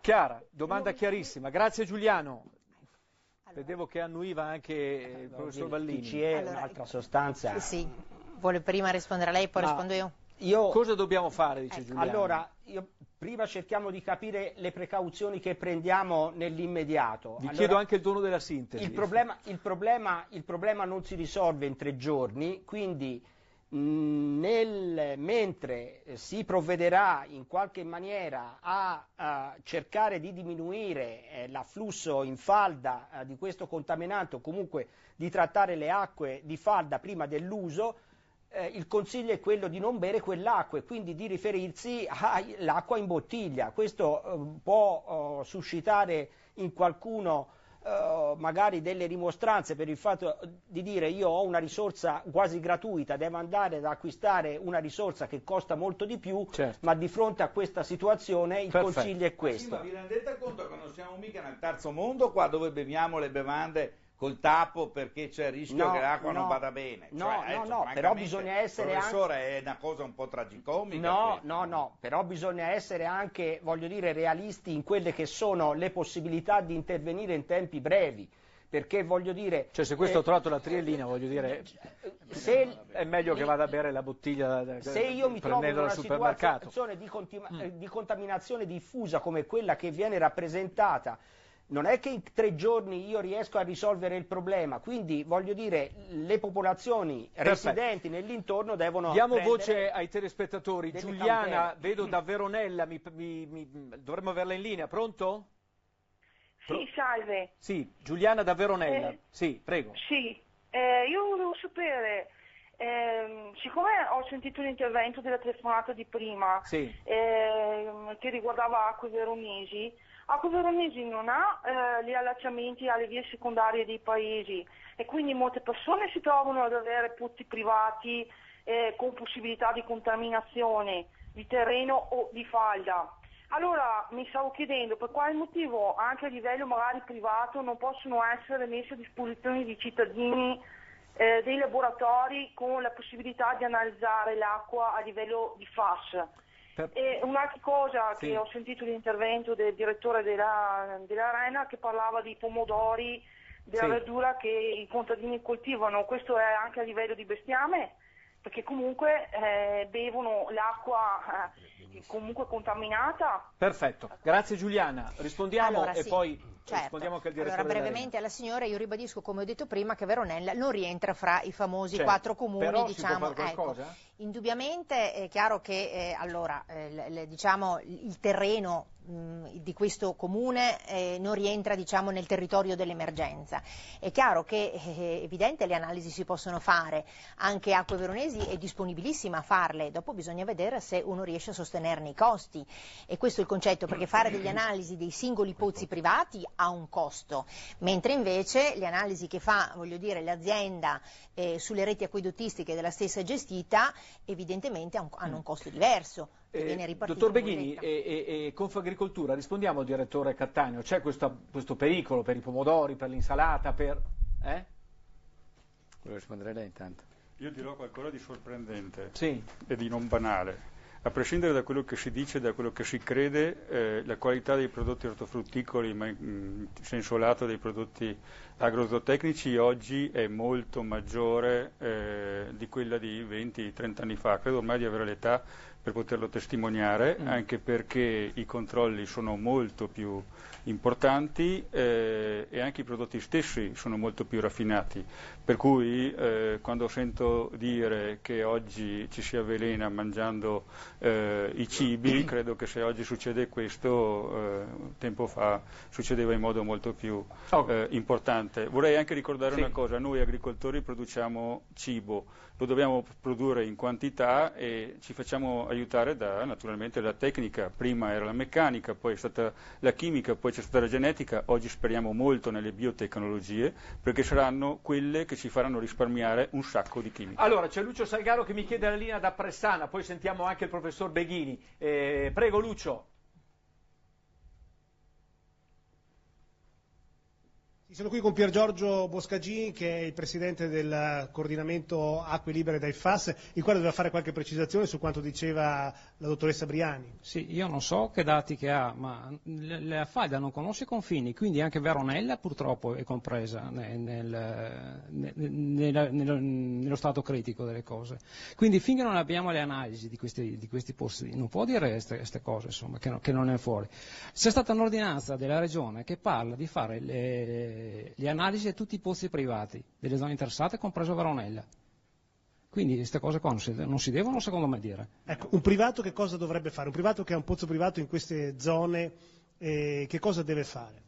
Chiara, domanda chiarissima. Grazie Giuliano. Vedevo che annuiva anche il professor Vallini. TCE è un'altra sostanza. Sì, vuole prima rispondere a lei, poi rispondo io. Cosa dobbiamo fare, dice Giuliano? Allora, prima cerchiamo di capire le precauzioni che prendiamo nell'immediato. Vi chiedo anche il dono della sintesi. Il problema non si risolve in 3 giorni, quindi mentre si provvederà in qualche maniera a cercare di diminuire l'afflusso in falda di questo contaminante, o comunque di trattare le acque di falda prima dell'uso, il consiglio è quello di non bere quell'acqua e quindi di riferirsi all'acqua in bottiglia. Questo può suscitare in qualcuno magari delle rimostranze per il fatto di dire: io ho una risorsa quasi gratuita, devo andare ad acquistare una risorsa che costa molto di più, ma di fronte a questa situazione il consiglio è questo. Ma vi rendete conto che non siamo mica nel terzo mondo qua, dove beviamo le bevande col tappo perché c'è il rischio che l'acqua non vada bene? Però bisogna essere professore, è una cosa un po' tragicomica. No, però bisogna essere anche, voglio dire, realisti in quelle che sono le possibilità di intervenire in tempi brevi. Perché voglio dire... Cioè, se questo ho trovato la triellina, voglio dire, è meglio che vada a bere la bottiglia se io mi trovo in una situazione di contaminazione diffusa come quella che viene rappresentata, non è che in 3 giorni io riesco a risolvere il problema, quindi voglio dire, le popolazioni residenti nell'intorno devono diamo voce ai telespettatori. Giuliana, vedo da Veronella, dovremmo averla in linea, pronto? Sì, salve. Sì, Giuliana da Veronella, sì, prego. Sì, io volevo sapere, siccome ho sentito l'intervento della telefonata di prima, che riguardava Acque Veronesi, Acque Veronesi non ha gli allacciamenti alle vie secondarie dei paesi e quindi molte persone si trovano ad avere pozzi privati con possibilità di contaminazione di terreno o di falda. Allora mi stavo chiedendo per quale motivo anche a livello magari privato non possono essere messi a disposizione dei cittadini dei laboratori con la possibilità di analizzare l'acqua a livello di FAS. E un'altra cosa che ho sentito l'intervento del direttore dell'Arena che parlava di pomodori, della verdura che i contadini coltivano, questo è anche a livello di bestiame? Perché comunque bevono l'acqua comunque contaminata. Perfetto, grazie Giuliana. Rispondiamo e poi rispondiamo anche al direttore. Allora, brevemente alla signora, io ribadisco, come ho detto prima, che Veronella non rientra fra i famosi 4 comuni, però diciamo. Si può fare qualcosa? Indubbiamente è chiaro che diciamo, il terreno di questo comune non rientra, diciamo, nel territorio dell'emergenza. È chiaro che è evidente le analisi si possono fare, anche Acque Veronesi è disponibilissima a farle, dopo bisogna vedere se uno riesce a sostenerne i costi, e questo è il concetto, perché fare delle analisi dei singoli pozzi privati ha un costo, mentre invece le analisi che fa, voglio dire, l'azienda sulle reti acquedottistiche della stessa gestita evidentemente hanno un costo diverso. Dottor Beghini e Confagricoltura, rispondiamo al direttore Cattaneo, c'è questo pericolo per i pomodori, per l'insalata, Volevo rispondere lei intanto. Io dirò qualcosa di sorprendente e di non banale. A prescindere da quello che si dice, da quello che si crede, la qualità dei prodotti ortofrutticoli, ma in senso lato dei prodotti agrozootecnici, oggi è molto maggiore di quella di 20-30 anni fa. Credo ormai di avere l'età per poterlo testimoniare, anche perché i controlli sono molto più importanti e anche i prodotti stessi sono molto più raffinati, per cui quando sento dire che oggi ci si avvelena mangiando i cibi, credo che se oggi succede questo, tempo fa succedeva in modo molto più importante. Vorrei anche ricordare una cosa: noi agricoltori produciamo cibo, lo dobbiamo produrre in quantità e ci facciamo aiutare naturalmente la tecnica. Prima era la meccanica, poi è stata la chimica, poi c'è stata la genetica, oggi speriamo molto nelle biotecnologie, perché saranno quelle che ci faranno risparmiare un sacco di chimica. Allora, c'è Lucio Salgaro che mi chiede la linea da Pressana, poi sentiamo anche il professor Beghini. Prego Lucio. Sono qui con Pier Giorgio Boscagin, che è il presidente del coordinamento Acque Libere dai FAS, il quale doveva fare qualche precisazione su quanto diceva la dottoressa Briani. Sì, io non so che dati che ha, ma la FAIDA non conosce confini, quindi anche Veronella purtroppo è compresa nello stato critico delle cose. Quindi finché non abbiamo le analisi di questi posti, non può dire queste cose, insomma, che non è fuori. C'è stata un'ordinanza della Regione che parla di fare le analisi a tutti i pozzi privati delle zone interessate, compreso Veronella. Quindi queste cose qua non si devono, secondo me, dire. Ecco, un privato che cosa dovrebbe fare? Un privato che ha un pozzo privato in queste zone, che cosa deve fare?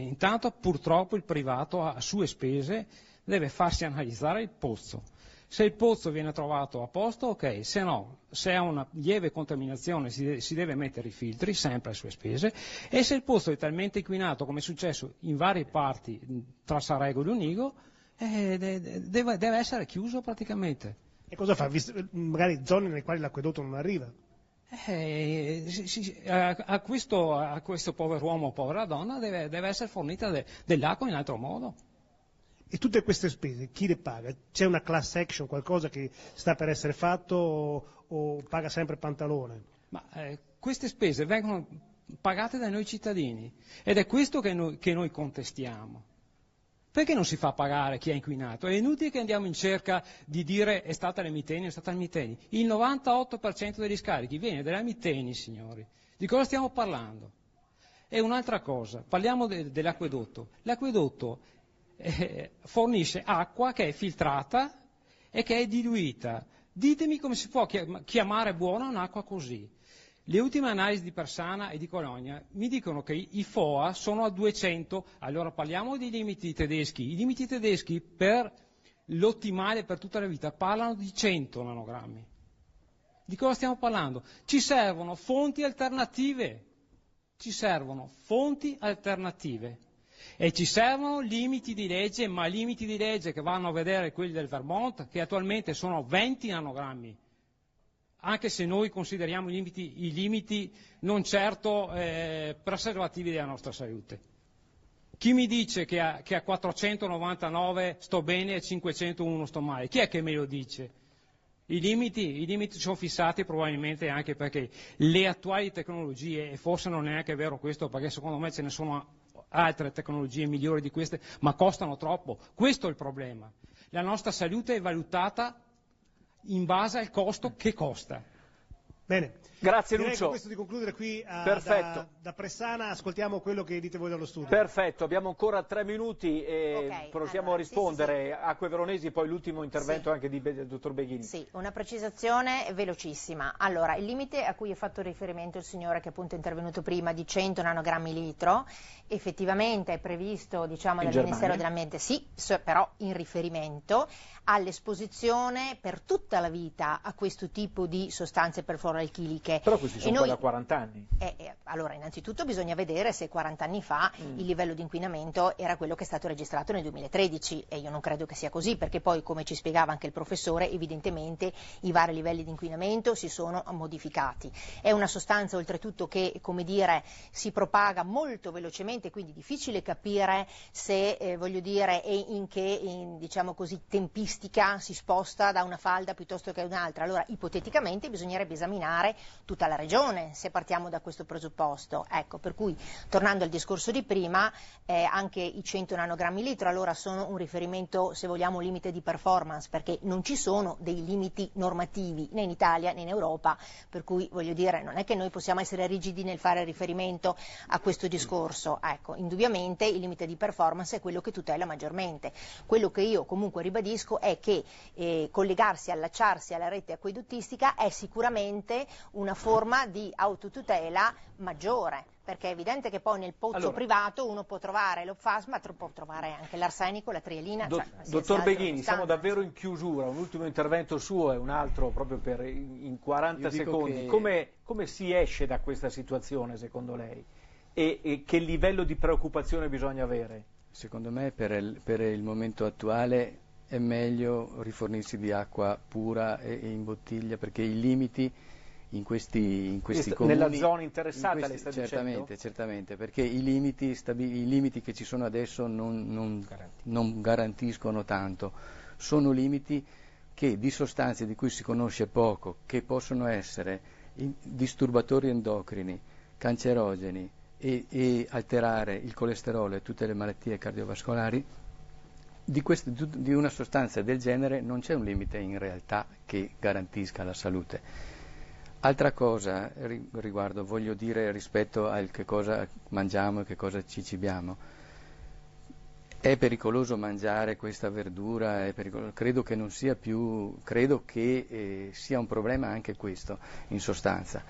Intanto, purtroppo, il privato, a sue spese, deve farsi analizzare il pozzo. Se il pozzo viene trovato a posto, ok, se no, se ha una lieve contaminazione si deve mettere i filtri, sempre a sue spese, e se il pozzo è talmente inquinato, come è successo in varie parti tra Sarego e Lunigo, deve essere chiuso praticamente. E cosa fa? Magari zone nelle quali l'acquedotto non arriva? A questo povero uomo o povera donna deve essere fornita dell'acqua in altro modo. E tutte queste spese chi le paga? C'è una class action, qualcosa che sta per essere fatto o paga sempre Pantalone? Ma queste spese vengono pagate da noi cittadini ed è questo che noi contestiamo. Perché non si fa pagare chi è inquinato? È inutile che andiamo in cerca di dire è stata le Miteni, è stata le Miteni. Il 98% degli scarichi viene dalle Miteni, signori. Di cosa stiamo parlando? E un'altra cosa, parliamo dell'acquedotto. L'acquedotto fornisce acqua che è filtrata e che è diluita. Ditemi come si può chiamare buona un'acqua così. Le ultime analisi di Persana e di Cologna mi dicono che i FOA sono a 200, allora parliamo dei limiti tedeschi. I limiti tedeschi per l'ottimale per tutta la vita parlano di 100 nanogrammi. Di cosa stiamo parlando? Ci servono fonti alternative. E ci servono limiti di legge, ma limiti di legge che vanno a vedere quelli del Vermont, che attualmente sono 20 nanogrammi, anche se noi consideriamo i limiti non certo preservativi della nostra salute. Chi mi dice che a 499 sto bene e a 501 sto male? Chi è che me lo dice? I limiti sono fissati probabilmente anche perché le attuali tecnologie, e forse non è neanche vero questo, perché secondo me ce ne sono altre tecnologie migliori di queste, ma costano troppo. Questo è il problema. La nostra salute è valutata in base al costo che costa. Bene. Grazie Direi Lucio. Con questo di concludere qui da Pressana, ascoltiamo quello che dite voi dallo studio. Perfetto, abbiamo ancora 3 minuti e proviamo a rispondere. Sì. Acque Veronesi, poi l'ultimo intervento anche del dottor Beghini. Sì, una precisazione velocissima. Allora, il limite a cui ha fatto riferimento il signore che appunto è intervenuto prima di 100 nanogrammi litro, effettivamente è previsto, diciamo, dal Ministero dell'Ambiente, sì, però in riferimento all'esposizione per tutta la vita a questo tipo di sostanze perfluoroalchiliche. Però questi sono da 40 anni. Allora, innanzitutto bisogna vedere se 40 anni fa il livello di inquinamento era quello che è stato registrato nel 2013 e io non credo che sia così, perché poi, come ci spiegava anche il professore, evidentemente i vari livelli di inquinamento si sono modificati. È una sostanza oltretutto che, come dire, si propaga molto velocemente, quindi difficile capire se, voglio dire, e in che, diciamo così, tempistica si sposta da una falda piuttosto che da un'altra. Allora, ipoteticamente bisognerebbe esaminare tutta la regione, se partiamo da questo presupposto. Ecco, per cui, tornando al discorso di prima, anche i 100 nanogrammi litro allora sono un riferimento, se vogliamo, limite di performance, perché non ci sono dei limiti normativi né in Italia né in Europa, per cui, voglio dire, non è che noi possiamo essere rigidi nel fare riferimento a questo discorso. Ecco, indubbiamente il limite di performance è quello che tutela maggiormente. Quello che io comunque ribadisco è che collegarsi, allacciarsi alla rete acquedottistica è sicuramente una forma di autotutela maggiore, perché è evidente che poi nel pozzo privato uno può trovare l'OPFAS, ma può trovare anche l'arsenico, la trielina. Dottor Beghini, siamo davvero in chiusura, un ultimo intervento suo e un altro proprio in 40 secondi. Come si esce da questa situazione secondo lei? E che livello di preoccupazione bisogna avere? Secondo me per il momento attuale è meglio rifornirsi di acqua pura e in bottiglia, perché i limiti in questi comuni. Nella zona interessata lei sta dicendo? Certamente, perché i limiti che ci sono adesso non garantiscono tanto, sono limiti che di sostanze di cui si conosce poco, che possono essere disturbatori endocrini, cancerogeni e alterare il colesterolo e tutte le malattie cardiovascolari. Di una sostanza del genere non c'è un limite in realtà che garantisca la salute. Altra cosa riguardo, voglio dire rispetto a che cosa mangiamo e che cosa ci cibiamo. È pericoloso mangiare questa verdura? Credo che non sia più, credo che sia un problema anche questo, in sostanza.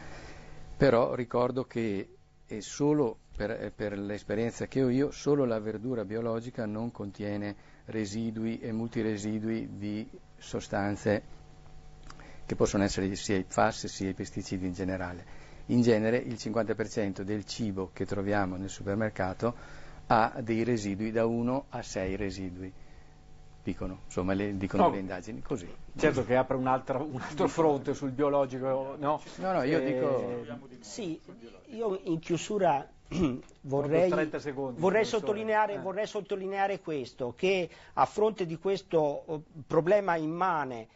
Però ricordo che solo per l'esperienza che ho io, solo la verdura biologica non contiene residui e multiresidui di sostanze che possono essere sia i PFAS sia i pesticidi in generale. In genere il 50% del cibo che troviamo nel supermercato ha dei residui, da 1 a 6 residui, dicono le indagini, così. Certo che apre un altro fronte sul biologico, no? No, io dico... Sì, io in chiusura vorrei sottolineare questo, che a fronte di questo problema immane,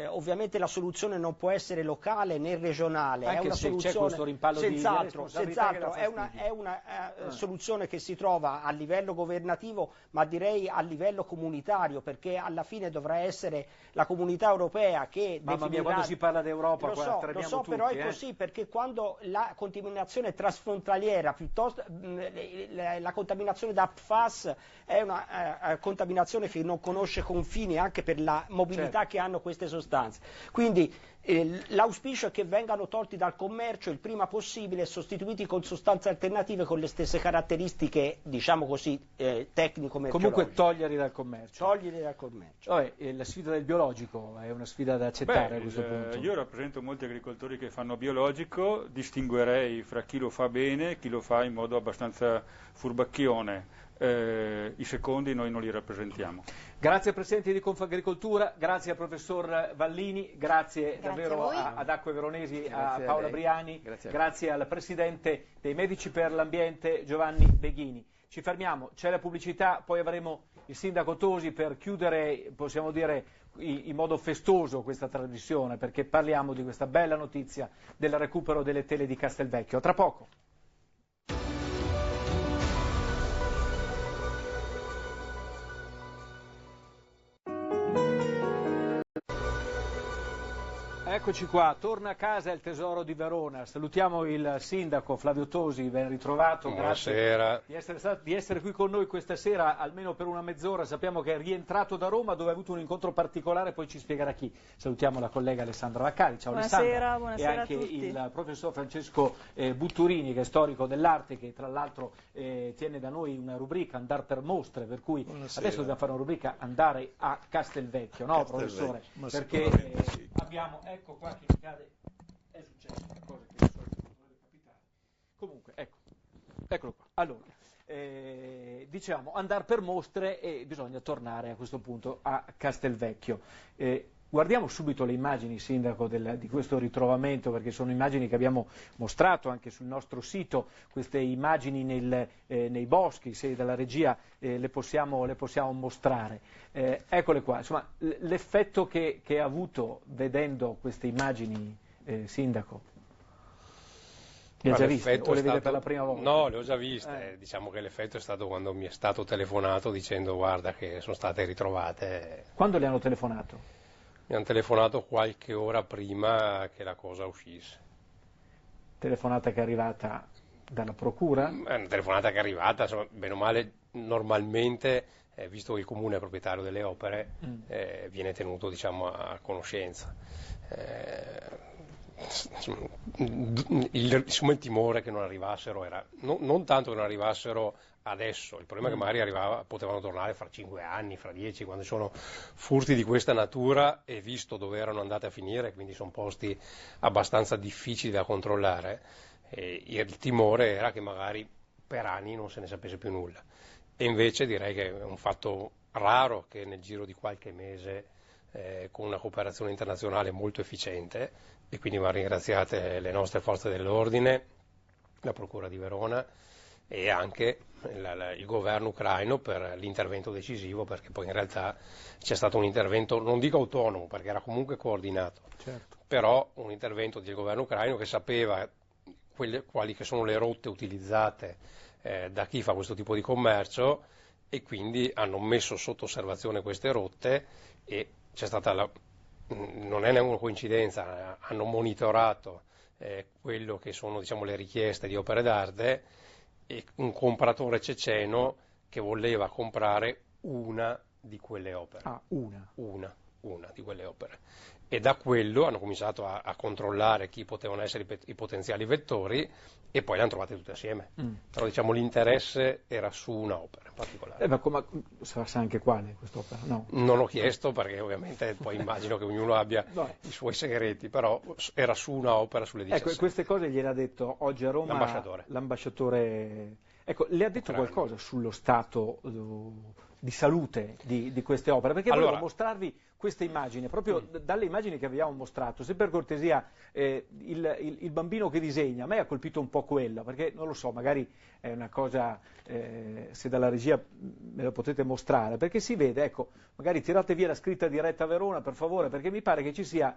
ovviamente la soluzione non può essere locale né regionale, anche è una se soluzione c'è questo rimpallo senz'altro, è una soluzione che si trova a livello governativo, ma direi a livello comunitario, perché alla fine dovrà essere la comunità europea che Mamma mia, quando si parla d'Europa lo so, tutti, però è così, perché quando la contaminazione trasfrontaliera, piuttosto la contaminazione da PFAS è una contaminazione che non conosce confini, anche per la mobilità che hanno queste sostanze. Quindi l'auspicio è che vengano tolti dal commercio il prima possibile e sostituiti con sostanze alternative con le stesse caratteristiche, diciamo così, tecnico-merceologiche. Comunque toglierli dal commercio. La sfida del biologico è una sfida da accettare a questo punto. Io rappresento molti agricoltori che fanno biologico, distinguerei fra chi lo fa bene e chi lo fa in modo abbastanza furbacchione. I secondi noi non li rappresentiamo. Grazie al Presidente di Confagricoltura, grazie al Professor Vallini, grazie davvero ad Acque Veronesi, a Paola Briani, grazie al Presidente dei Medici per l'Ambiente Giovanni Beghini. Ci fermiamo, c'è la pubblicità, poi avremo il Sindaco Tosi per chiudere, possiamo dire, in modo festoso questa trasmissione, perché parliamo di questa bella notizia del recupero delle tele di Castelvecchio. Tra poco. Eccoci qua, torna a casa il Tesoro di Verona. Salutiamo il Sindaco Flavio Tosi, ben ritrovato. Buonasera. Grazie di essere qui con noi questa sera, almeno per una mezz'ora. Sappiamo che è rientrato da Roma dove ha avuto un incontro particolare, poi ci spiegherà chi. Salutiamo la collega Alessandra Vaccari. Ciao Alessandra. Buonasera e anche a tutti. Il professor Francesco Butturini, che è storico dell'arte, che tra l'altro tiene da noi una rubrica Andar per mostre, per cui adesso dobbiamo fare una rubrica Andare a Castelvecchio, no professore? Perché abbiamo... Ecco qua che mi cade, è successa una cosa che di solito non dovrebbe capitare. Comunque, eccolo qua. Allora, diciamo, andare per mostre e bisogna tornare a questo punto a Castelvecchio. Guardiamo subito le immagini, Sindaco, di questo ritrovamento, perché sono immagini che abbiamo mostrato anche sul nostro sito, queste immagini nei boschi, se dalla regia le possiamo mostrare. Eccole qua, insomma, l'effetto che ha avuto vedendo queste immagini, Sindaco? Le ha già viste o le vede per la prima volta? No, le ho già viste, diciamo che l'effetto è stato quando mi è stato telefonato dicendo guarda che sono state ritrovate. Quando le hanno telefonato? Mi hanno telefonato qualche ora prima che la cosa uscisse. Telefonata che è arrivata dalla procura? È una telefonata che è arrivata, insomma, bene o male, normalmente, visto che il comune è proprietario delle opere, viene tenuto, diciamo, a conoscenza. Il timore che non arrivassero era non tanto che non arrivassero adesso, il problema è che magari potevano tornare fra 5 anni, fra 10, quando sono furti di questa natura e visto dove erano andate a finire, quindi sono posti abbastanza difficili da controllare, il timore era che magari per anni non se ne sapesse più nulla. E invece direi che è un fatto raro che nel giro di qualche mese, con una cooperazione internazionale molto efficiente, e quindi vanno ringraziate le nostre forze dell'ordine, la Procura di Verona e anche il governo ucraino per l'intervento decisivo, perché poi in realtà c'è stato un intervento, non dico autonomo perché era comunque coordinato, certo, però un intervento del governo ucraino che sapeva quali che sono le rotte utilizzate da chi fa questo tipo di commercio, e quindi hanno messo sotto osservazione queste rotte e c'è stata non è neanche una coincidenza, hanno monitorato quello che sono, diciamo, le richieste di opere d'arte, e un compratore ceceno che voleva comprare una di quelle opere. Una di quelle opere. E da quello hanno cominciato a controllare chi potevano essere i potenziali vettori, e poi le hanno trovate tutte assieme. Però diciamo l'interesse era su un'opera in particolare. Ma sa anche quale quest'opera? No. Non ho chiesto perché ovviamente poi immagino che ognuno abbia i suoi segreti, però era su un'opera sulle 17. Ecco, queste cose gliele ha detto oggi a Roma l'ambasciatore. Ecco, le ha detto qualcosa sullo stato di salute di queste opere? Perché volevo mostrarvi queste immagini, proprio dalle immagini che abbiamo mostrato. Se per cortesia il bambino che disegna, a me ha colpito un po' quella, perché non lo so, magari è una cosa, se dalla regia me lo potete mostrare, perché si vede, ecco, magari tirate via la scritta diretta Verona per favore, perché mi pare che ci sia,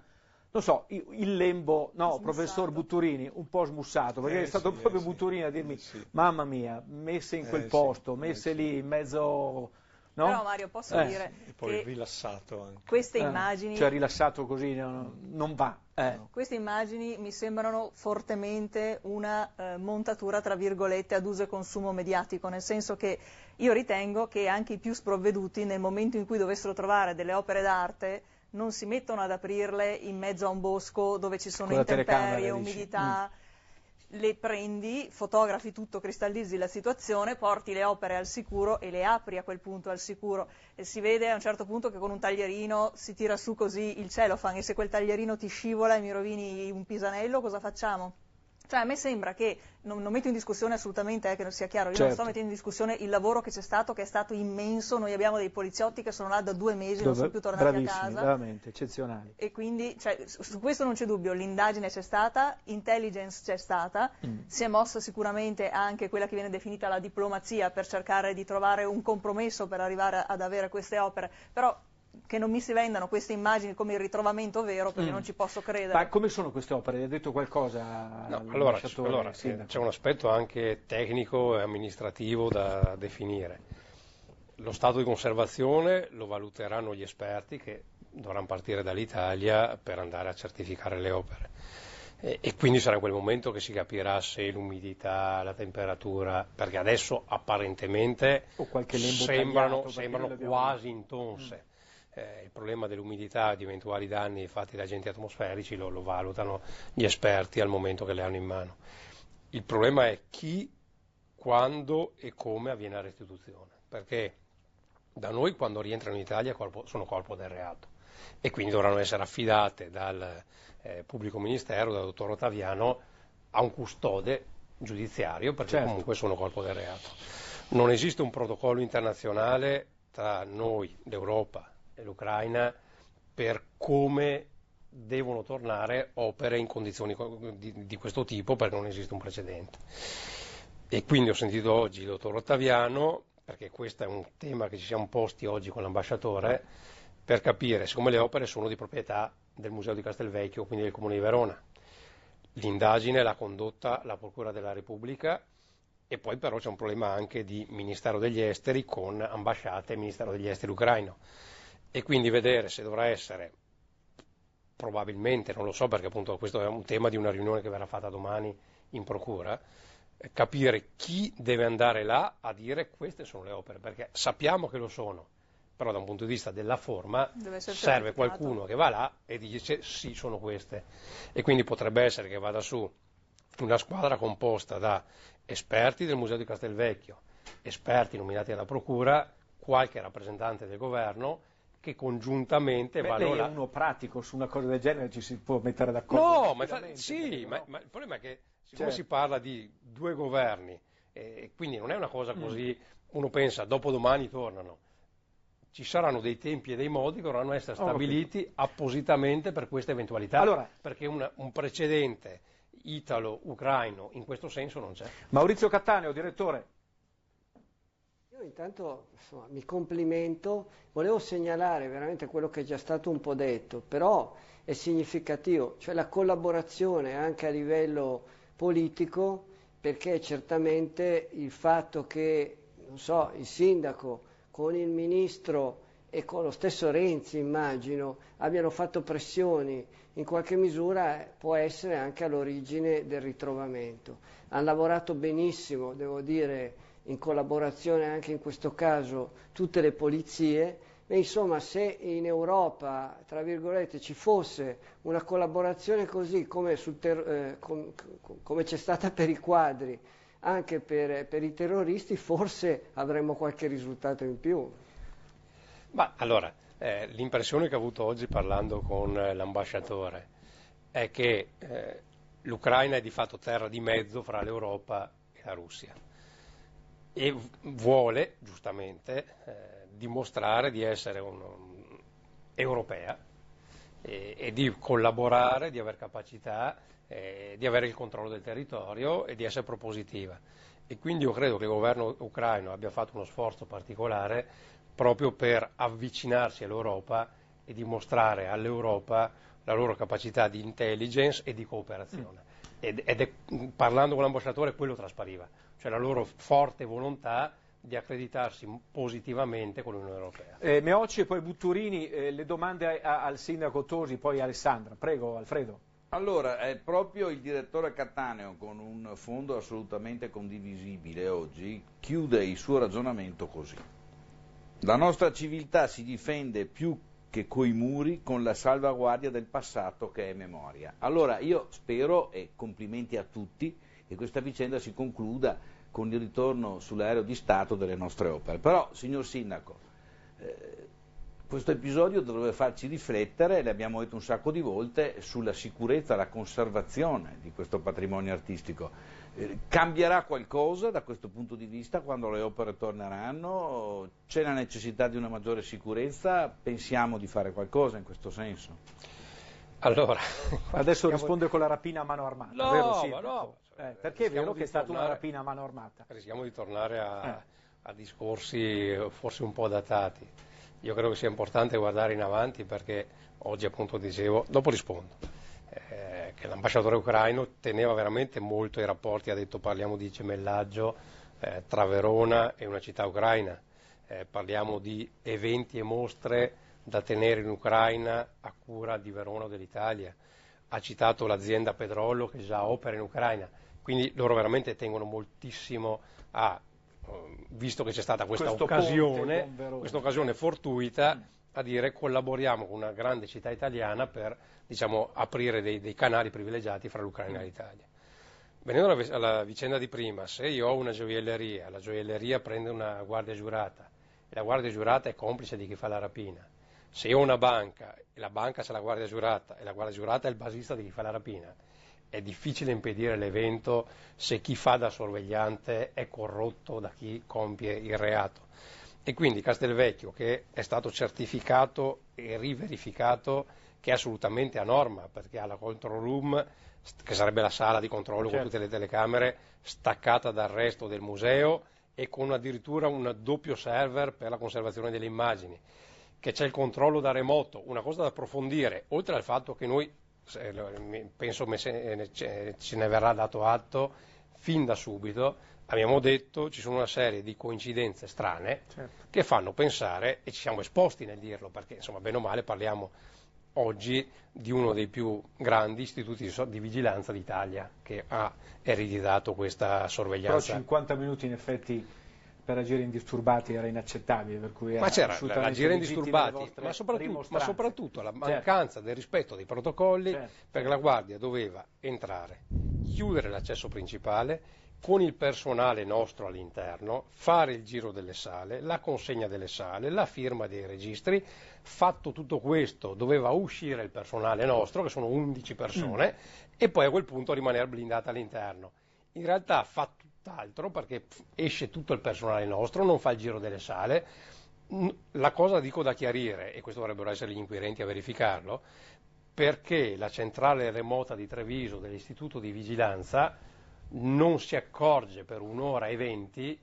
non so, il lembo, no, professor Butturini, un po' smussato, perché è stato proprio Butturini a dirmi, mamma mia, messe in quel posto, messe lì in mezzo. No? Però Mario, posso dire e poi che rilassato anche. Queste immagini, cioè rilassato così non va. No, queste immagini mi sembrano fortemente una montatura tra virgolette ad uso e consumo mediatico, nel senso che io ritengo che anche i più sprovveduti nel momento in cui dovessero trovare delle opere d'arte non si mettono ad aprirle in mezzo a un bosco dove ci sono intemperie, umidità. Le prendi, fotografi tutto, cristallizzi la situazione, porti le opere al sicuro e le apri a quel punto al sicuro, e si vede a un certo punto che con un taglierino si tira su così il cellophane, e se quel taglierino ti scivola e mi rovini un pisanello, cosa facciamo? Cioè a me sembra che, non metto in discussione assolutamente, che non sia chiaro, io non sto mettendo in discussione il lavoro che c'è stato, che è stato immenso, noi abbiamo dei poliziotti che sono là da 2 mesi, non sono più tornati a casa. Veramente, eccezionali. E quindi, cioè, su questo non c'è dubbio, l'indagine c'è stata, intelligence c'è stata, si è mossa sicuramente anche quella che viene definita la diplomazia per cercare di trovare un compromesso per arrivare ad avere queste opere, però che non mi si vendano queste immagini come il ritrovamento vero, perché non ci posso credere. Ma come sono queste opere? Ha detto qualcosa? No, allora c'è un aspetto anche tecnico e amministrativo da definire. Lo stato di conservazione lo valuteranno gli esperti che dovranno partire dall'Italia per andare a certificare le opere. E quindi sarà in quel momento che si capirà se l'umidità, la temperatura, perché adesso apparentemente sembrano quasi intonse. Il problema dell'umidità e di eventuali danni fatti da agenti atmosferici lo valutano gli esperti al momento che le hanno in mano. Il problema è chi, quando e come avviene la restituzione, perché da noi quando rientrano in Italia sono corpo del reato e quindi dovranno essere affidate dal pubblico ministero, dal dottor Ottaviano, a un custode giudiziario, perché comunque sono corpo del reato. Non esiste un protocollo internazionale tra noi, l'Europa e l'Ucraina per come devono tornare opere in condizioni di questo tipo, perché non esiste un precedente. E quindi ho sentito oggi il dottor Ottaviano, perché questo è un tema che ci siamo posti oggi con l'ambasciatore, per capire, siccome le opere sono di proprietà del Museo di Castelvecchio, quindi del Comune di Verona, l'indagine l'ha condotta la Procura della Repubblica, e poi però c'è un problema anche di Ministero degli Esteri con ambasciate e Ministero degli Esteri ucraino. E quindi vedere se dovrà essere, probabilmente, non lo so perché appunto questo è un tema di una riunione che verrà fatta domani in procura, capire chi deve andare là a dire queste sono le opere, perché sappiamo che lo sono, però da un punto di vista della forma serve qualcuno che va là e dice sì, sono queste. E quindi potrebbe essere che vada su una squadra composta da esperti del Museo di Castelvecchio, esperti nominati dalla procura, qualche rappresentante del governo, che congiuntamente vanno là. Lei è uno pratico, su una cosa del genere ci si può mettere d'accordo? No, ma il problema è che siccome si parla di 2 governi, quindi non è una cosa così, uno pensa dopodomani tornano. ci saranno dei tempi e dei modi che dovranno essere stabiliti appositamente per questa eventualità, perché un precedente italo-ucraino in questo senso non c'è. Maurizio Cattaneo, direttore. Io intanto mi complimento, volevo segnalare veramente quello che è già stato un po' detto, però è significativo, cioè la collaborazione anche a livello politico, perché certamente il fatto che, non so, il sindaco con il ministro e con lo stesso Renzi, immagino, abbiano fatto pressioni in qualche misura può essere anche all'origine del ritrovamento. Hanno lavorato benissimo, devo dire, in collaborazione anche in questo caso tutte le polizie, e insomma se in Europa, tra virgolette, ci fosse una collaborazione così come, come c'è stata per i quadri, anche per i terroristi, forse avremmo qualche risultato in più. Ma allora, l'impressione che ho avuto oggi parlando con l'ambasciatore è che l'Ucraina è di fatto terra di mezzo fra l'Europa e la Russia e vuole, giustamente, dimostrare di essere europea e di collaborare, di avere capacità, di avere il controllo del territorio e di essere propositiva. E quindi io credo che il governo ucraino abbia fatto uno sforzo particolare proprio per avvicinarsi all'Europa e dimostrare all'Europa la loro capacità di intelligence e di cooperazione. Parlando con l'ambasciatore quello traspariva, cioè la loro forte volontà di accreditarsi positivamente con l'Unione Europea. Meocci e poi Butturini, le domande al sindaco Tosi, poi Alessandra. Prego, Alfredo. Allora, è proprio il direttore Cattaneo, con un fondo assolutamente condivisibile oggi, chiude il suo ragionamento così. La nostra civiltà si difende più che coi muri con la salvaguardia del passato che è memoria. Allora io spero, e complimenti a tutti, che questa vicenda si concluda con il ritorno sull'aereo di Stato delle nostre opere. Però, signor Sindaco, questo episodio dovrebbe farci riflettere, l'abbiamo detto un sacco di volte, sulla sicurezza e la conservazione di questo patrimonio artistico. Cambierà qualcosa da questo punto di vista quando le opere torneranno? C'è la necessità di una maggiore sicurezza? Pensiamo di fare qualcosa in questo senso? Allora, adesso risponde con la rapina a mano armata, no, vero? Sì, ma no. Perché è vero che è stata una rapina a mano armata? Rischiamo di tornare a discorsi forse un po' datati. Io credo che sia importante guardare in avanti perché oggi appunto dicevo, dopo rispondo, che l'ambasciatore ucraino teneva veramente molto ai rapporti, ha detto parliamo di gemellaggio tra Verona e una città ucraina, parliamo di eventi e mostre da tenere in Ucraina a cura di Verona o dell'Italia, ha citato l'azienda Pedrollo che già opera in Ucraina, quindi loro veramente tengono moltissimo a, visto che c'è stata questa occasione fortuita, a dire collaboriamo con una grande città italiana per aprire dei canali privilegiati fra l'Ucraina e l'Italia. Venendo alla vicenda di prima, se io ho una gioielleria, la gioielleria prende una guardia giurata e la guardia giurata è complice di chi fa la rapina, se io ho una banca e la banca c'ha la guardia giurata e la guardia giurata è il basista di chi fa la rapina, è difficile impedire l'evento se chi fa da sorvegliante è corrotto da chi compie il reato. E quindi Castelvecchio, che è stato certificato e riverificato che è assolutamente a norma, perché ha la control room, che sarebbe la sala di controllo con tutte le telecamere, staccata dal resto del museo e con addirittura un doppio server per la conservazione delle immagini, che c'è il controllo da remoto, una cosa da approfondire, oltre al fatto che noi, penso ce ne verrà dato atto, fin da subito, abbiamo detto ci sono una serie di coincidenze strane che fanno pensare, e ci siamo esposti nel dirlo, perché insomma bene o male parliamo oggi di uno dei più grandi istituti di vigilanza d'Italia che ha ereditato questa sorveglianza. Però 50 minuti in effetti per agire indisturbati era inaccettabile, per cui ma c'era l'agire indisturbati, ma soprattutto la mancanza del rispetto dei protocolli, perché la guardia doveva entrare, chiudere l'accesso principale con il personale nostro all'interno, fare il giro delle sale, la consegna delle sale, la firma dei registri. Fatto tutto questo doveva uscire il personale nostro, che sono 11 persone, e poi a quel punto rimanere blindata all'interno. In realtà fa tutt'altro, perché esce tutto il personale nostro, non fa il giro delle sale, La cosa dico da chiarire, e questo dovrebbero essere gli inquirenti a verificarlo, perché la centrale remota di Treviso dell'Istituto di Vigilanza non si accorge per 1 ora e 20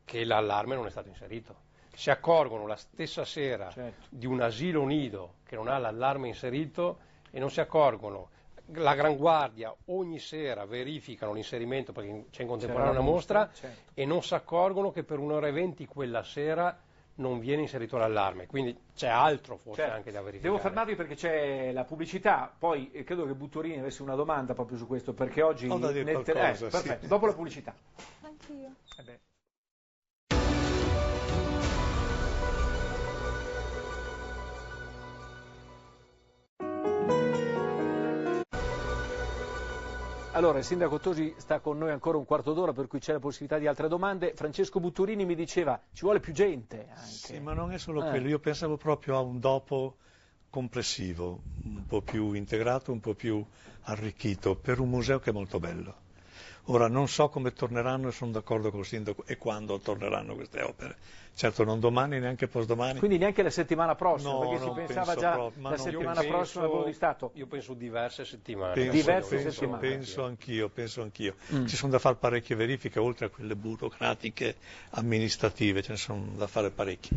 che l'allarme non è stato inserito. Si accorgono la stessa sera di un asilo nido che non ha l'allarme inserito e non si accorgono. La Gran Guardia ogni sera verificano l'inserimento perché c'è in contemporanea una mostra e non si accorgono che per 1 ora e 20 quella sera non viene inserito l'allarme, quindi c'è altro forse anche da verificare. Devo fermarvi perché c'è la pubblicità, poi credo che Butturini avesse una domanda proprio su questo, perché oggi... Ho da dire qualcosa, perfetto, sì. Dopo la pubblicità. Anch'io. Allora, il sindaco Tosi sta con noi ancora un quarto d'ora, per cui c'è la possibilità di altre domande. Francesco Butturini mi diceva, ci vuole più gente anche. Sì, ma non è solo quello, io pensavo proprio a un dopo complessivo, un po' più integrato, un po' più arricchito, per un museo che è molto bello. Ora non so come torneranno e sono d'accordo col sindaco e quando torneranno queste opere. Certo non domani, neanche postdomani. Quindi neanche la settimana prossima, No, perché si non pensava penso già proprio, la settimana prossima al volo di Stato. Io penso diverse settimane. Penso anch'io. Ci sono da fare parecchie verifiche, oltre a quelle burocratiche, amministrative, ce ne sono da fare parecchie.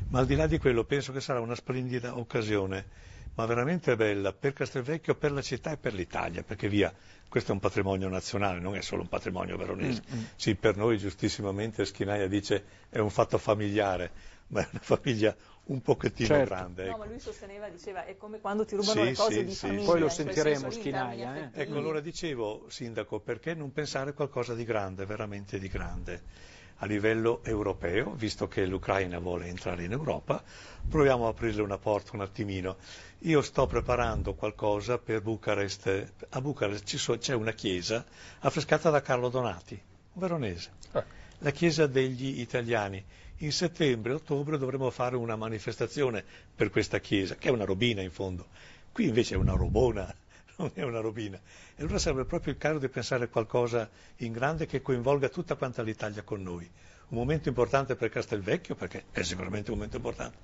Ma al di là di quello penso che sarà una splendida occasione, ma veramente bella, per Castelvecchio, per la città e per l'Italia, perché via, questo è un patrimonio nazionale, non è solo un patrimonio veronese. Sì, per noi giustissimamente Schinaia dice è un fatto familiare, ma è una famiglia un pochettino grande. No, ma lui diceva, è come quando ti rubano le cose di famiglia. Poi lo sentiremo, Schinaia. Ecco, allora dicevo, sindaco, perché non pensare a qualcosa di grande, veramente di grande? A livello europeo, visto che l'Ucraina vuole entrare in Europa, proviamo a aprirle una porta un attimino. Io sto preparando qualcosa per Bucarest. A Bucarest c'è una chiesa affrescata da Carlo Donati, un veronese. La chiesa degli italiani. In settembre-ottobre dovremo fare una manifestazione per questa chiesa, che è una robina in fondo. Qui invece è una robona, non è una robina. E allora sarebbe proprio il caso di pensare a qualcosa in grande che coinvolga tutta quanta l'Italia con noi. Un momento importante per Castelvecchio, perché è sicuramente un momento importante,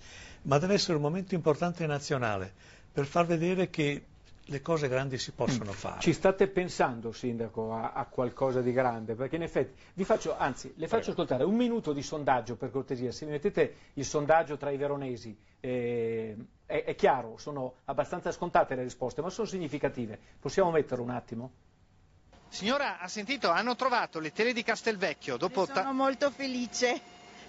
ma deve essere un momento importante nazionale, per far vedere che le cose grandi si possono fare. Ci state pensando, sindaco, a qualcosa di grande? Perché in effetti, le faccio ascoltare 1 minuto di sondaggio, per cortesia. Se mi mettete il sondaggio tra i veronesi, è chiaro, sono abbastanza scontate le risposte, ma sono significative. Possiamo mettere un attimo? Signora, ha sentito, hanno trovato le tele di Castelvecchio. Sono molto felice,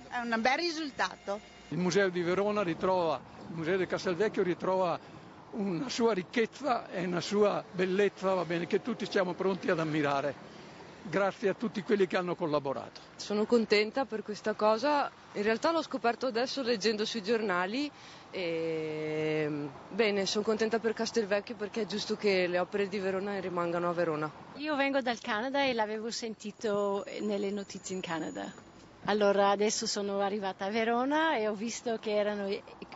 è un bel risultato. Il Museo di Verona il Museo di Castelvecchio ritrova una sua ricchezza e una sua bellezza, va bene, che tutti siamo pronti ad ammirare. Grazie a tutti quelli che hanno collaborato. Sono contenta per questa cosa, in realtà l'ho scoperto adesso leggendo sui giornali e bene, sono contenta per Castelvecchio perché è giusto che le opere di Verona rimangano a Verona. Io vengo dal Canada e l'avevo sentito nelle notizie in Canada. Allora adesso sono arrivata a Verona e ho visto che erano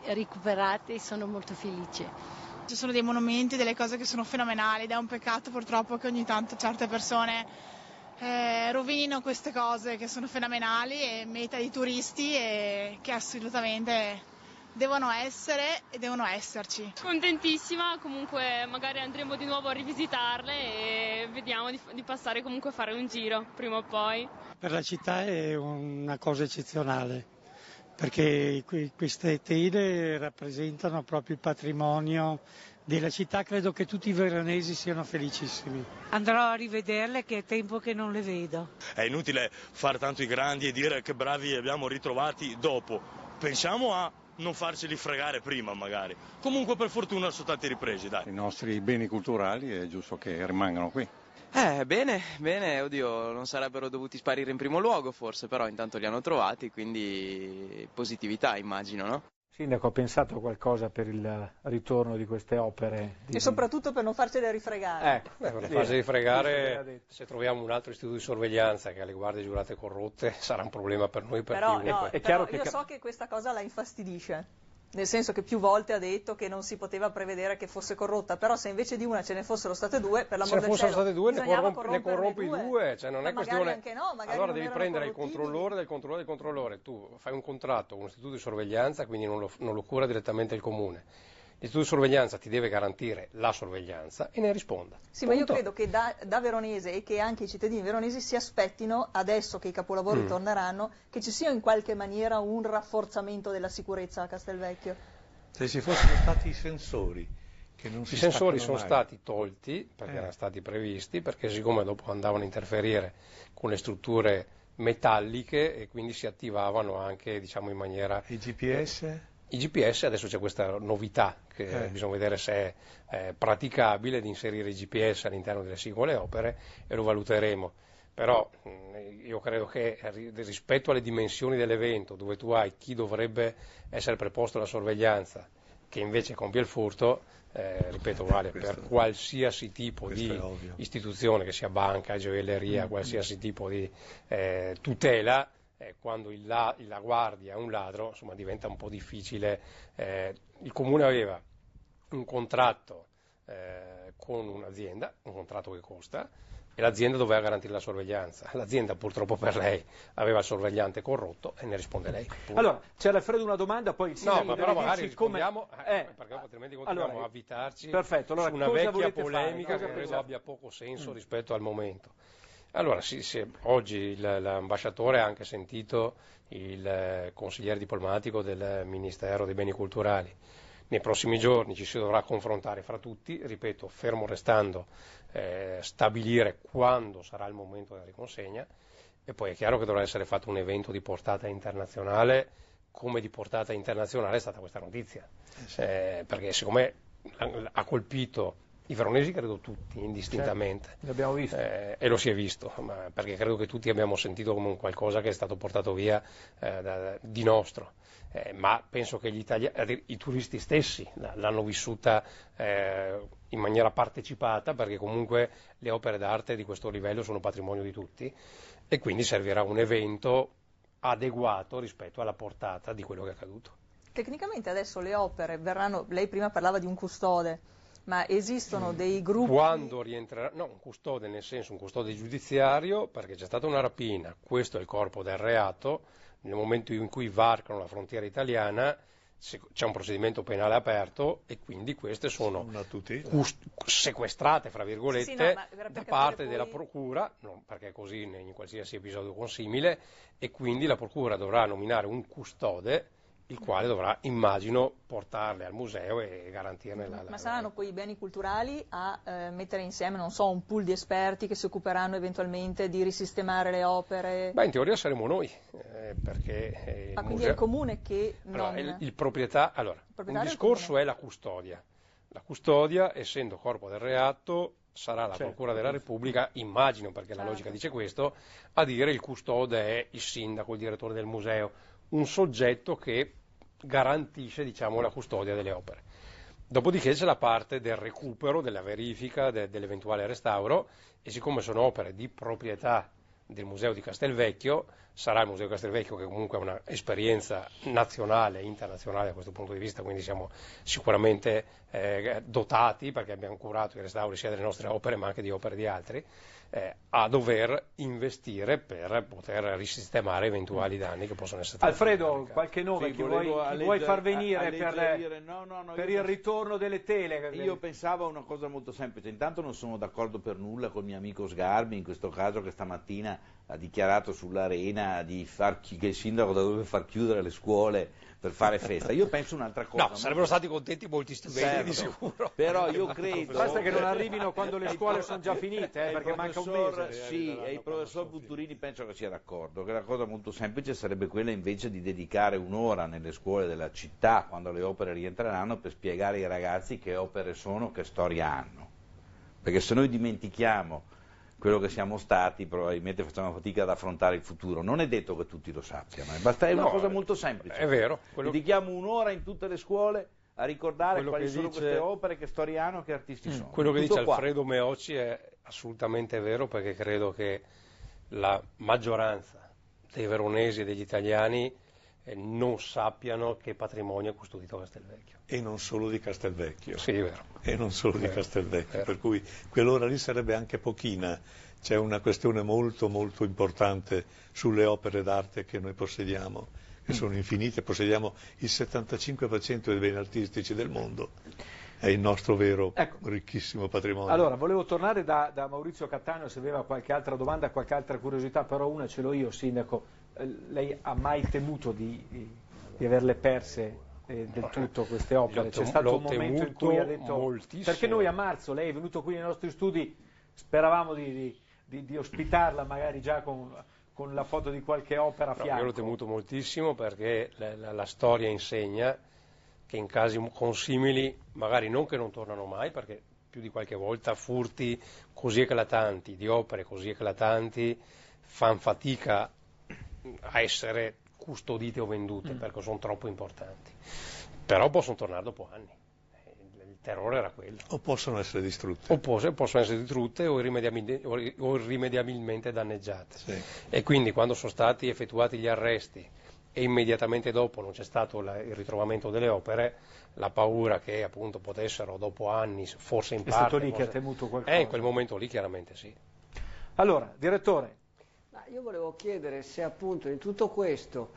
recuperate e sono molto felice. Ci sono dei monumenti, delle cose che sono fenomenali ed è un peccato purtroppo che ogni tanto certe persone rovinino queste cose che sono fenomenali e meta di turisti e che assolutamente devono essere e devono esserci. Contentissima, comunque magari andremo di nuovo a rivisitarle e vediamo di passare comunque a fare un giro prima o poi. Per la città è una cosa eccezionale, perché queste tele rappresentano proprio il patrimonio della città, credo che tutti i veronesi siano felicissimi. Andrò a rivederle che è tempo che non le vedo. È inutile fare tanto i grandi e dire che bravi li abbiamo ritrovati dopo, pensiamo a non farceli fregare prima magari. Comunque per fortuna sono stati ripresi, dai. I nostri beni culturali è giusto che rimangano qui. Bene, oddio, non sarebbero dovuti sparire in primo luogo forse, però intanto li hanno trovati, quindi positività immagino, no? Sindaco, ha pensato a qualcosa per il ritorno di queste opere? E soprattutto per non farcele rifregare. Per non farsi rifregare, se troviamo un altro istituto di sorveglianza che ha le guardie giurate corrotte, sarà un problema per noi, per chiunque. Però io so che questa cosa la infastidisce. nel senso che più volte ha detto che non si poteva prevedere che fosse corrotta, però se invece di una ce ne fossero state due, per l'amor del cielo, se ne fossero state due ne ne corrompi due, cioè non è questione. Anche no, allora devi prendere il controllore del controllore, tu fai un contratto con un istituto di sorveglianza, quindi non lo cura direttamente il comune. L'istituto di sorveglianza ti deve garantire la sorveglianza e ne risponda. Sì, ma io credo che da veronese e che anche i cittadini veronesi si aspettino, adesso che i capolavori torneranno, che ci sia in qualche maniera un rafforzamento della sicurezza a Castelvecchio. Se ci fossero stati i sensori, che non si I sensori sono mai. stati tolti, perché erano stati previsti, perché siccome dopo andavano a interferire con le strutture metalliche e quindi si attivavano anche, diciamo, in maniera... I GPS? I GPS, adesso c'è questa novità che bisogna vedere se è praticabile di inserire i GPS all'interno delle singole opere e lo valuteremo. Però io credo che rispetto alle dimensioni dell'evento, dove tu hai chi dovrebbe essere preposto alla sorveglianza, che invece compie il furto, ripeto, vale per qualsiasi tipo di istituzione, che sia banca, gioielleria, qualsiasi tipo di tutela. Quando la guardia è un ladro, insomma, diventa un po' difficile. Il comune aveva un contratto con un'azienda, un contratto che costa, e l'azienda doveva garantire la sorveglianza. L'azienda, purtroppo per lei, aveva il sorvegliante corrotto e ne risponde lei. Allora, c'era Alfredo una domanda, poi il sindaco ma però deve magari dirci come... rispondiamo, perché altrimenti continuiamo a avvitarci allora, su una vecchia polemica fare? che credo abbia poco senso rispetto al momento. Allora, oggi l'ambasciatore ha anche sentito il consigliere diplomatico del Ministero dei Beni Culturali. Nei prossimi giorni ci si dovrà confrontare fra tutti, ripeto, fermo restando stabilire quando sarà il momento della riconsegna, e poi è chiaro che dovrà essere fatto un evento di portata internazionale, come di portata internazionale è stata questa notizia, perché siccome ha colpito i veronesi, credo tutti, indistintamente. L'abbiamo visto. E lo si è visto, perché credo che tutti abbiamo sentito come un qualcosa che è stato portato via di nostro. Ma penso che i turisti stessi l'hanno vissuta in maniera partecipata, perché comunque le opere d'arte di questo livello sono patrimonio di tutti, e quindi servirà un evento adeguato rispetto alla portata di quello che è accaduto. Tecnicamente adesso le opere verranno, lei prima parlava di un custode, ma esistono dei gruppi... Quando rientrerà, no, un custode nel senso un custode giudiziario, perché c'è stata una rapina, questo è il corpo del reato, nel momento in cui varcano la frontiera italiana c'è un procedimento penale aperto e quindi queste sono sequestrate, fra virgolette, da parte della procura, perché così in qualsiasi episodio consimile, e quindi la procura dovrà nominare un custode, il quale dovrà, immagino, portarle al museo e garantirne la... Ma saranno poi i beni culturali a mettere insieme, non so, un pool di esperti che si occuperanno eventualmente di risistemare le opere? Beh, in teoria saremo noi, perché... quindi è il comune che non... Allora, il proprietario, un discorso è la custodia. La custodia, essendo corpo del reato, sarà la Procura della Repubblica, immagino, perché la logica dice questo, a dire il custode è il sindaco, il direttore del museo, un soggetto che garantisce, diciamo, la custodia delle opere. Dopodiché c'è la parte del recupero, della verifica, dell'eventuale restauro, e siccome sono opere di proprietà del Museo di Castelvecchio, sarà il Museo di Castelvecchio, che comunque ha un'esperienza nazionale e internazionale da questo punto di vista, quindi siamo sicuramente dotati, perché abbiamo curato i restauri sia delle nostre opere ma anche di opere di altri, a dover investire per poter risistemare eventuali danni che possono essere stati. Alfredo, qualche nome chi vuoi far venire per il ritorno delle tele? Io pensavo a una cosa molto semplice. Intanto non sono d'accordo per nulla col mio amico Sgarbi, in questo caso, che stamattina ha dichiarato sull'Arena che il sindaco doveva far chiudere le scuole per fare festa. Io penso un'altra cosa. No, sarebbero stati contenti molti studenti, di sicuro. Però io credo... Basta che non arrivino quando le scuole sono già finite, perché manca un mese. Sì, e il professor Butturini penso che sia d'accordo, che la cosa molto semplice sarebbe quella invece di dedicare un'ora nelle scuole della città, quando le opere rientreranno, per spiegare ai ragazzi che opere sono, che storia hanno. Perché se noi dimentichiamo quello che siamo stati, probabilmente facciamo fatica ad affrontare il futuro. Non è detto che tutti lo sappiano, è una cosa molto semplice. È vero. Dedichiamo un'ora in tutte le scuole a ricordare quali sono queste opere, che storie hanno, che artisti sono. Quello che dice Alfredo Meocci è assolutamente vero, perché credo che la maggioranza dei veronesi e degli italiani non sappiano che patrimonio è custodito a Castelvecchio. E non solo di Castelvecchio. Sì, è vero. E non solo di Castelvecchio, vero. Per cui quell'ora lì sarebbe anche pochina. C'è una questione molto molto importante sulle opere d'arte che noi possediamo, che sono infinite, possediamo il 75% dei beni artistici del mondo, è il nostro vero ricchissimo patrimonio. Allora, volevo tornare da Maurizio Cattaneo se aveva qualche altra domanda, qualche altra curiosità, però una ce l'ho io, Sindaco. Lei ha mai temuto di averle perse del tutto queste opere? C'è stato un momento in cui ha detto, moltissimo. perché noi a marzo, lei è venuto qui nei nostri studi, speravamo di ospitarla magari già con la foto di qualche opera a fianco. Io l'ho temuto moltissimo perché la storia insegna che in casi consimili, magari non che non tornano mai, perché più di qualche volta furti così eclatanti, di opere così eclatanti, fan fatica a essere custodite o vendute perché sono troppo importanti. Però possono tornare dopo anni. Il terrore era quello. O possono essere distrutte. O possono essere distrutte o irrimediabilmente danneggiate. Sì. E quindi quando sono stati effettuati gli arresti e immediatamente dopo non c'è stato il ritrovamento delle opere, la paura che appunto potessero dopo anni, forse in parte... È stato lì che ha temuto qualcosa? In quel momento lì chiaramente sì. Allora, direttore. Io volevo chiedere se appunto in tutto questo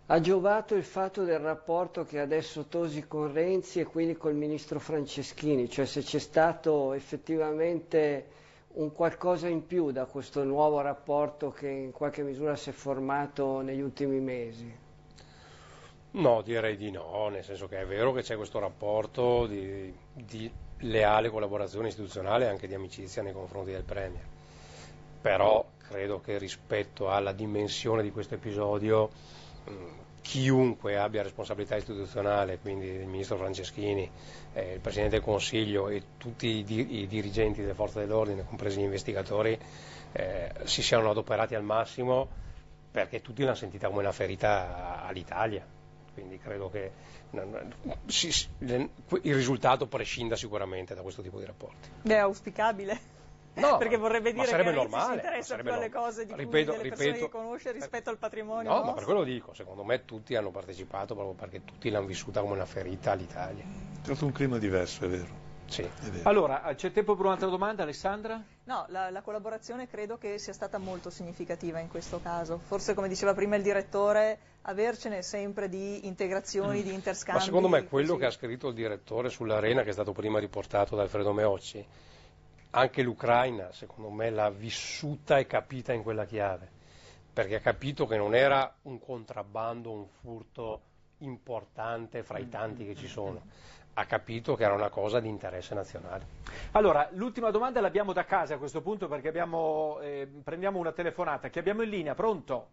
ha giovato il fatto del rapporto che adesso Tosi con Renzi e quindi col ministro Franceschini, cioè se c'è stato effettivamente un qualcosa in più da questo nuovo rapporto che in qualche misura si è formato negli ultimi mesi. No, direi di no, nel senso che è vero che c'è questo rapporto di leale collaborazione istituzionale e anche di amicizia nei confronti del Premier, però credo che rispetto alla dimensione di questo episodio chiunque abbia responsabilità istituzionale, quindi il ministro Franceschini, il Presidente del Consiglio e tutti i dirigenti delle forze dell'ordine, compresi gli investigatori, si siano adoperati al massimo perché tutti l'hanno sentita come una ferita all'Italia. Quindi credo che il risultato prescinda sicuramente da questo tipo di rapporti. È auspicabile. No, perché vorrebbe dire che normale, si interessa più alle cose di delle persone che conosce rispetto al patrimonio No, nostro. ma per quello dico, secondo me tutti hanno partecipato proprio perché tutti l'hanno vissuta come una ferita all'Italia. È stato un clima diverso, è vero. Sì. È vero. Allora, c'è tempo per un'altra domanda, Alessandra? No, la collaborazione credo che sia stata molto significativa in questo caso. Forse, come diceva prima il direttore, avercene sempre di integrazioni, di interscambi. Ma secondo me quello così. che ha scritto il direttore sull'Arena, che è stato prima riportato da Alfredo Meocci, anche l'Ucraina, secondo me, l'ha vissuta e capita in quella chiave, perché ha capito che non era un contrabbando, un furto importante fra i tanti che ci sono, ha capito che era una cosa di interesse nazionale. Allora, l'ultima domanda l'abbiamo da casa a questo punto perché prendiamo una telefonata. Chi abbiamo in linea? Pronto?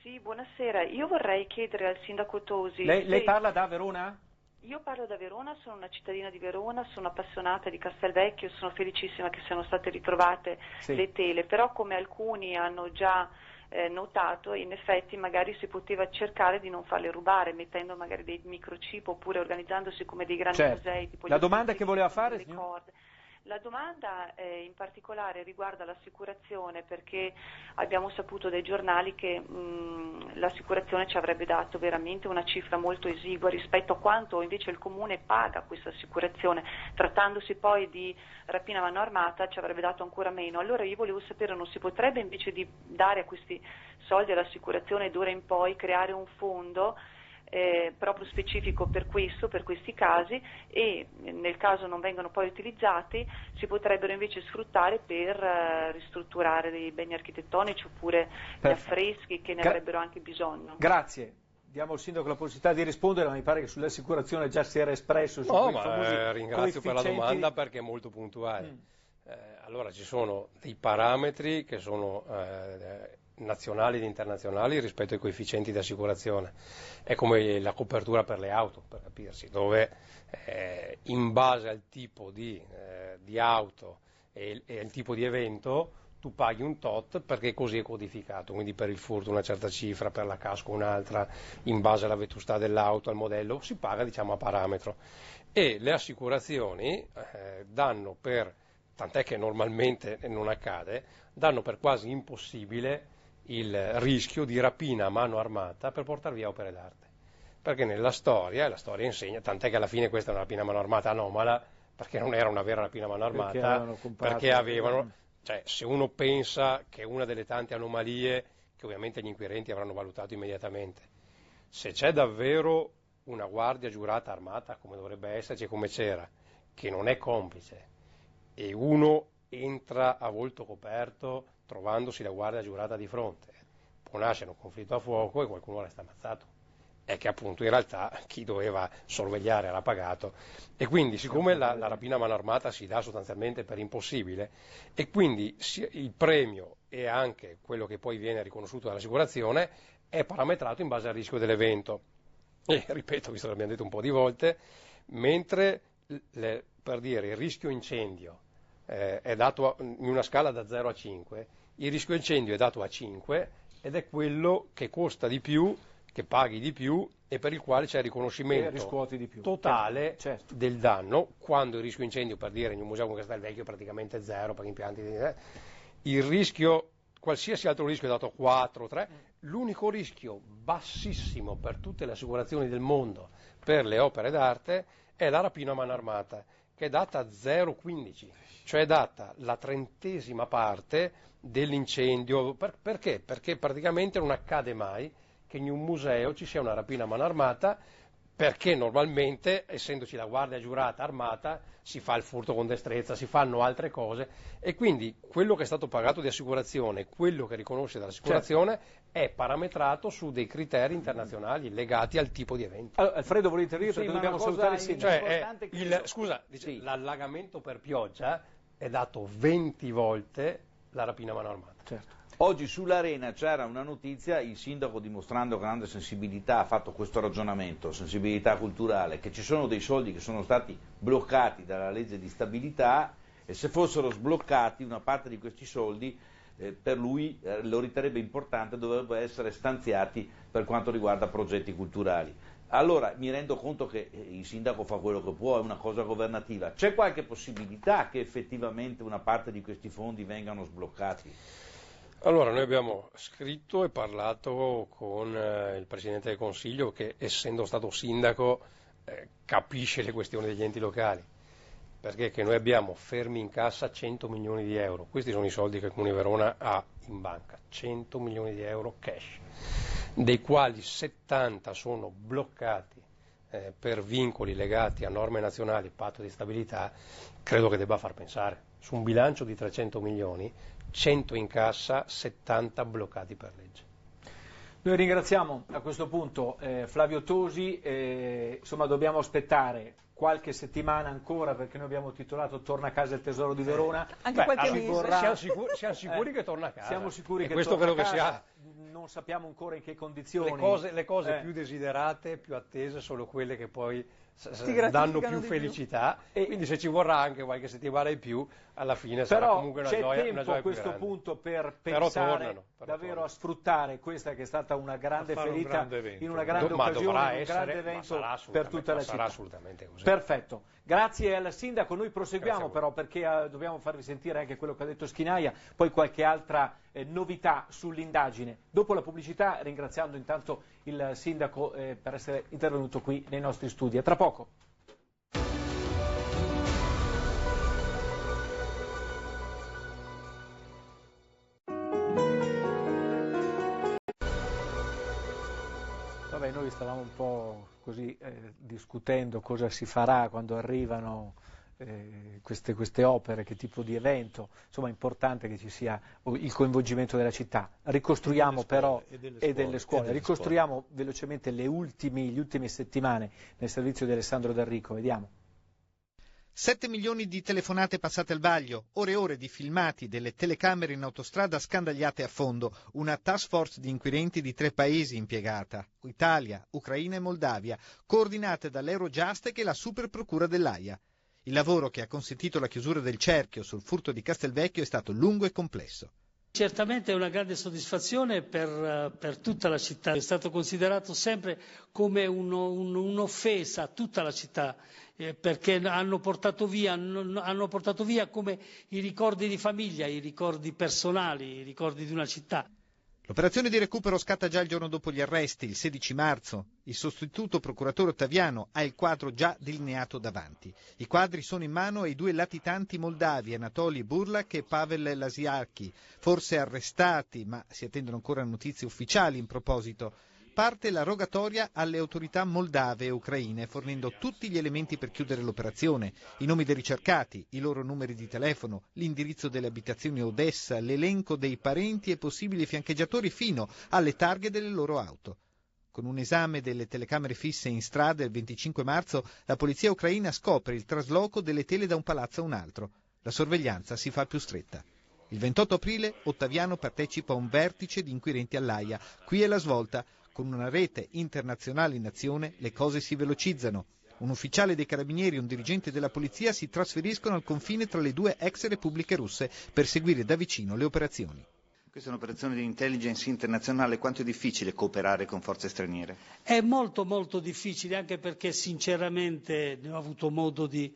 Sì, buonasera. Io vorrei chiedere al sindaco Tosi... Lei parla da Verona? Io parlo da Verona, sono una cittadina di Verona, sono appassionata di Castelvecchio, sono felicissima che siano state ritrovate le tele, però come alcuni hanno già notato, in effetti magari si poteva cercare di non farle rubare, mettendo magari dei microchip oppure organizzandosi come dei grandi musei. Tipo La domanda che voleva fare, signor? La domanda in particolare riguarda l'assicurazione, perché abbiamo saputo dai giornali che l'assicurazione ci avrebbe dato veramente una cifra molto esigua rispetto a quanto invece il Comune paga questa assicurazione. Trattandosi poi di rapina a mano armata ci avrebbe dato ancora meno. Allora io volevo sapere, non si potrebbe invece di dare a questi soldi all'assicurazione d'ora in poi creare un fondo proprio specifico per questo, per questi casi, e nel caso non vengano poi utilizzati si potrebbero invece sfruttare per ristrutturare dei beni architettonici oppure gli affreschi che ne avrebbero anche bisogno. Grazie. Diamo al sindaco la possibilità di rispondere, ma mi pare che sull'assicurazione già si era espresso. Ringrazio per la domanda perché è molto puntuale. Allora ci sono dei parametri che sono nazionali ed internazionali rispetto ai coefficienti di assicurazione. È come la copertura per le auto, per capirsi, dove in base al tipo di auto e al tipo di evento tu paghi un tot perché così è codificato, quindi per il furto una certa cifra, per la casco un'altra, in base alla vetustà dell'auto, al modello, si paga diciamo a parametro. E le assicurazioni danno tant'è che normalmente non accade, danno per quasi impossibile il rischio di rapina a mano armata per portare via opere d'arte. Perché nella storia, la storia insegna, tant'è che alla fine questa è una rapina a mano armata anomala, perché non era una vera rapina a mano armata, perché avevano, cioè se uno pensa che è una delle tante anomalie che ovviamente gli inquirenti avranno valutato immediatamente, se c'è davvero una guardia giurata armata come dovrebbe esserci e come c'era, che non è complice, e uno entra a volto coperto trovandosi la guardia giurata di fronte, può nascere un conflitto a fuoco e qualcuno resta ammazzato. È che appunto in realtà chi doveva sorvegliare era pagato, e quindi siccome la rapina a mano armata si dà sostanzialmente per impossibile, e quindi il premio e anche quello che poi viene riconosciuto dall'assicurazione è parametrato in base al rischio dell'evento. E ripeto, visto che l'abbiamo detto un po' di volte, mentre per dire il rischio incendio è dato in una scala da 0 a 5, il rischio incendio è dato a 5 ed è quello che costa di più, che paghi di più e per il quale c'è il riconoscimento di più. Totale del danno, quando il rischio incendio, per dire, in un museo come Castelvecchio è praticamente 0 per impianti il rischio, qualsiasi altro rischio è dato 4, 3, l'unico rischio bassissimo per tutte le assicurazioni del mondo per le opere d'arte è la rapina a mano armata, che è data a 0,15, cioè è data la 30ª parte dell'incendio. Perché? Perché praticamente non accade mai che in un museo ci sia una rapina a mano armata, perché normalmente, essendoci la guardia giurata armata, si fa il furto con destrezza, si fanno altre cose, e quindi quello che è stato pagato di assicurazione, quello che riconosce dall'assicurazione, è parametrato su dei criteri internazionali legati al tipo di evento. Allora, Alfredo vuole intervenire perché dobbiamo salutare il sindaco. Scusa, l'allagamento per pioggia è dato 20 volte la rapina a mano armata. Certo. Oggi sull'Arena c'era una notizia, il sindaco, dimostrando grande sensibilità, ha fatto questo ragionamento, sensibilità culturale, che ci sono dei soldi che sono stati bloccati dalla legge di stabilità, e se fossero sbloccati una parte di questi soldi per lui lo riterrebbe importante, dovrebbero essere stanziati per quanto riguarda progetti culturali. Allora mi rendo conto che il sindaco fa quello che può, è una cosa governativa. C'è qualche possibilità che effettivamente una parte di questi fondi vengano sbloccati? Allora, noi abbiamo scritto e parlato con il Presidente del Consiglio, che essendo stato sindaco capisce le questioni degli enti locali, perché che noi abbiamo fermi in cassa 100 milioni di euro, questi sono i soldi che il Comune di Verona ha in banca, 100 milioni di euro cash, dei quali 70 sono bloccati per vincoli legati a norme nazionali, patto di stabilità. Credo che debba far pensare, su un bilancio di 300 milioni, 100 in cassa, 70 bloccati per legge. Noi ringraziamo a questo punto Flavio Tosi, insomma dobbiamo aspettare qualche settimana ancora, perché noi abbiamo titolato Torna a casa il tesoro di Verona. Anche qualche mese. Siamo sicuri che torna a casa. Siamo sicuri che questo torna credo a casa. Che sia. Non sappiamo ancora in che condizioni. Le cose più desiderate, più attese, sono quelle che poi danno più felicità, e quindi se ci vorrà anche qualche settimana in più, alla fine sarà comunque una gioia. C'è tempo a questo punto per pensare davvero a sfruttare questa che è stata una grande ferita in una grande occasione, un grande evento per tutta la città. Sarà assolutamente così. Perfetto. Grazie al sindaco, noi proseguiamo però perché dobbiamo farvi sentire anche quello che ha detto Schinaia, poi qualche altra novità sull'indagine. Dopo la pubblicità, ringraziando intanto il sindaco per essere intervenuto qui nei nostri studi. A tra poco. Vabbè, noi stavamo un po' così discutendo cosa si farà quando arrivano queste opere, che tipo di evento. Insomma è importante che ci sia il coinvolgimento della città. Ricostruiamo però e delle scuole. Ricostruiamo velocemente le ultime settimane nel servizio di Alessandro D'Arrico, vediamo. 7 milioni di telefonate passate al vaglio, ore e ore di filmati delle telecamere in autostrada scandagliate a fondo, una task force di inquirenti di 3 paesi impiegata, Italia, Ucraina e Moldavia, coordinate dall'Eurojust e la Superprocura dell'Aia. Il lavoro che ha consentito la chiusura del cerchio sul furto di Castelvecchio è stato lungo e complesso. Certamente è una grande soddisfazione per tutta la città, è stato considerato sempre come un'offesa a tutta la città, perché hanno portato via come i ricordi di famiglia, i ricordi personali, i ricordi di una città. L'operazione di recupero scatta già il giorno dopo gli arresti, il 16 marzo. Il sostituto procuratore Ottaviano ha il quadro già delineato davanti. I quadri sono in mano ai 2 latitanti moldavi, Anatoli Burlak e Pavel Lasiarchi, forse arrestati, ma si attendono ancora notizie ufficiali in proposito. Parte la rogatoria alle autorità moldave e ucraine, fornendo tutti gli elementi per chiudere l'operazione, i nomi dei ricercati, i loro numeri di telefono, l'indirizzo delle abitazioni a Odessa, l'elenco dei parenti e possibili fiancheggiatori fino alle targhe delle loro auto. Con un esame delle telecamere fisse in strada il 25 marzo, la polizia ucraina scopre il trasloco delle tele da un palazzo a un altro. La sorveglianza si fa più stretta. Il 28 aprile Ottaviano partecipa a un vertice di inquirenti all'Aia. Qui è la svolta. Con una rete internazionale in azione le cose si velocizzano. Un ufficiale dei carabinieri e un dirigente della polizia si trasferiscono al confine tra le 2 ex repubbliche russe per seguire da vicino le operazioni. Questa è un'operazione di intelligence internazionale, quanto è difficile cooperare con forze straniere? È molto molto difficile, anche perché sinceramente ne ho avuto modo di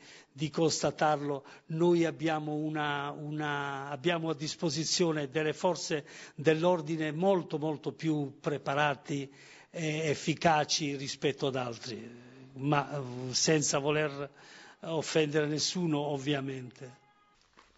constatarlo, noi abbiamo abbiamo a disposizione delle forze dell'ordine molto molto più preparati e efficaci rispetto ad altri, ma senza voler offendere nessuno ovviamente.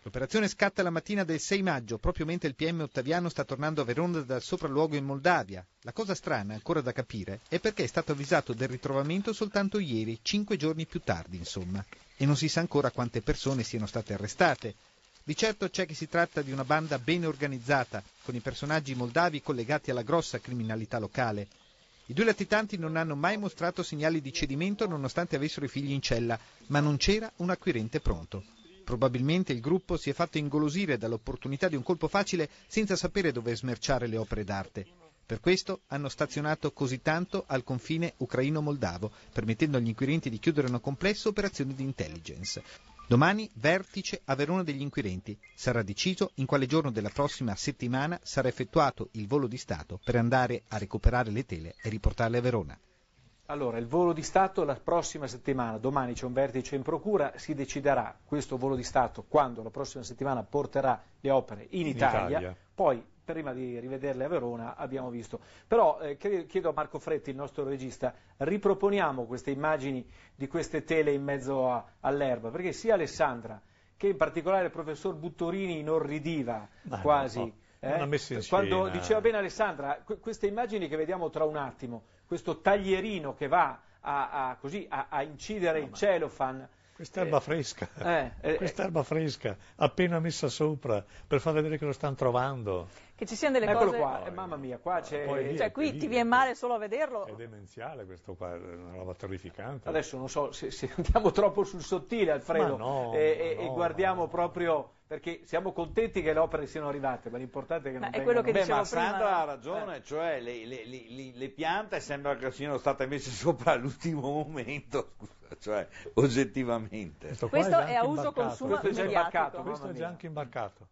L'operazione scatta la mattina del 6 maggio, proprio mentre il PM Ottaviano sta tornando a Verona dal sopralluogo in Moldavia. La cosa strana, ancora da capire, è perché è stato avvisato del ritrovamento soltanto ieri, 5 giorni più tardi, insomma. E non si sa ancora quante persone siano state arrestate. Di certo c'è che si tratta di una banda ben organizzata, con i personaggi moldavi collegati alla grossa criminalità locale. I 2 latitanti non hanno mai mostrato segnali di cedimento nonostante avessero i figli in cella, ma non c'era un acquirente pronto. Probabilmente il gruppo si è fatto ingolosire dall'opportunità di un colpo facile senza sapere dove smerciare le opere d'arte. Per questo hanno stazionato così tanto al confine ucraino-moldavo, permettendo agli inquirenti di chiudere una complessa operazione di intelligence. Domani vertice a Verona degli inquirenti. Sarà deciso in quale giorno della prossima settimana sarà effettuato il volo di Stato per andare a recuperare le tele e riportarle a Verona. Allora, il volo di Stato la prossima settimana, domani c'è un vertice in procura, si deciderà questo volo di Stato quando la prossima settimana porterà le opere in Italia. Poi, prima di rivederle a Verona, abbiamo visto. Però chiedo a Marco Fretti, il nostro regista, riproponiamo queste immagini di queste tele in mezzo all'erba, perché sia Alessandra che in particolare il professor Buttorini inorridiva quasi. Quando diceva bene Alessandra, queste immagini che vediamo tra un attimo, questo taglierino che va a incidere il cellophane. Quest'erba fresca, quest'erba fresca, appena messa sopra, per far vedere che lo stanno trovando. Che ci siano delle Eccolo cose... qua, mamma mia, qua c'è... Cioè qui ti viene male solo a vederlo. È demenziale questo qua, è una roba terrificante. Adesso non so se andiamo troppo sul sottile, Alfredo, e guardiamo proprio... Perché siamo contenti che le opere siano arrivate, ma l'importante è che non è quello che dicevo ma prima. Sandra ha ragione, cioè le piante sembra che siano state messe sopra all'ultimo momento, cioè oggettivamente. Questo è a uso consumo immediato. Questo è già anche imbarcato.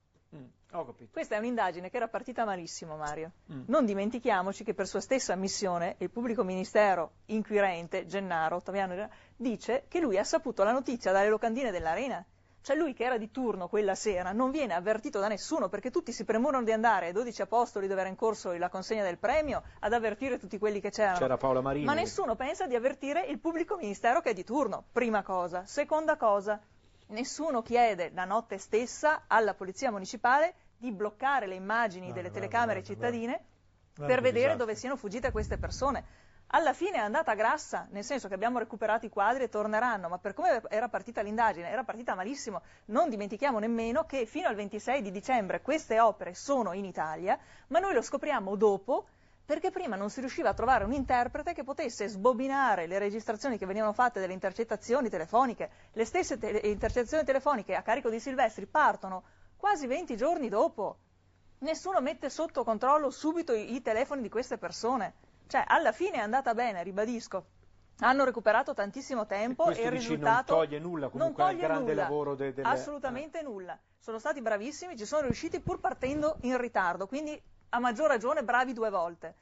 Ho capito. Questa è un'indagine che era partita malissimo, Mario. Non dimentichiamoci che per sua stessa ammissione il pubblico ministero inquirente, Gennaro, Ottaviano, dice che lui ha saputo la notizia dalle locandine dell'Arena. Cioè lui che era di turno quella sera non viene avvertito da nessuno perché tutti si premurano di andare ai 12 apostoli dove era in corso la consegna del premio ad avvertire tutti quelli che c'erano. C'era Paola Marini. Ma nessuno pensa di avvertire il pubblico ministero che è di turno, prima cosa. Seconda cosa, nessuno chiede la notte stessa alla polizia municipale di bloccare le immagini delle telecamere cittadine per vedere dove siano fuggite queste persone. Alla fine è andata grassa, nel senso che abbiamo recuperato i quadri e torneranno, ma per come era partita l'indagine, era partita malissimo. Non dimentichiamo nemmeno che fino al 26 di dicembre queste opere sono in Italia, ma noi lo scopriamo dopo, perché prima non si riusciva a trovare un interprete che potesse sbobinare le registrazioni che venivano fatte delle intercettazioni telefoniche. Le stesse intercettazioni telefoniche a carico di Silvestri partono quasi 20 giorni dopo. Nessuno mette sotto controllo subito i telefoni di queste persone. Cioè, alla fine è andata bene, ribadisco. Hanno recuperato tantissimo tempo e il risultato non toglie nulla comunque al grande lavoro assolutamente nulla. Sono stati bravissimi, ci sono riusciti pur partendo in ritardo, quindi a maggior ragione bravi 2 volte.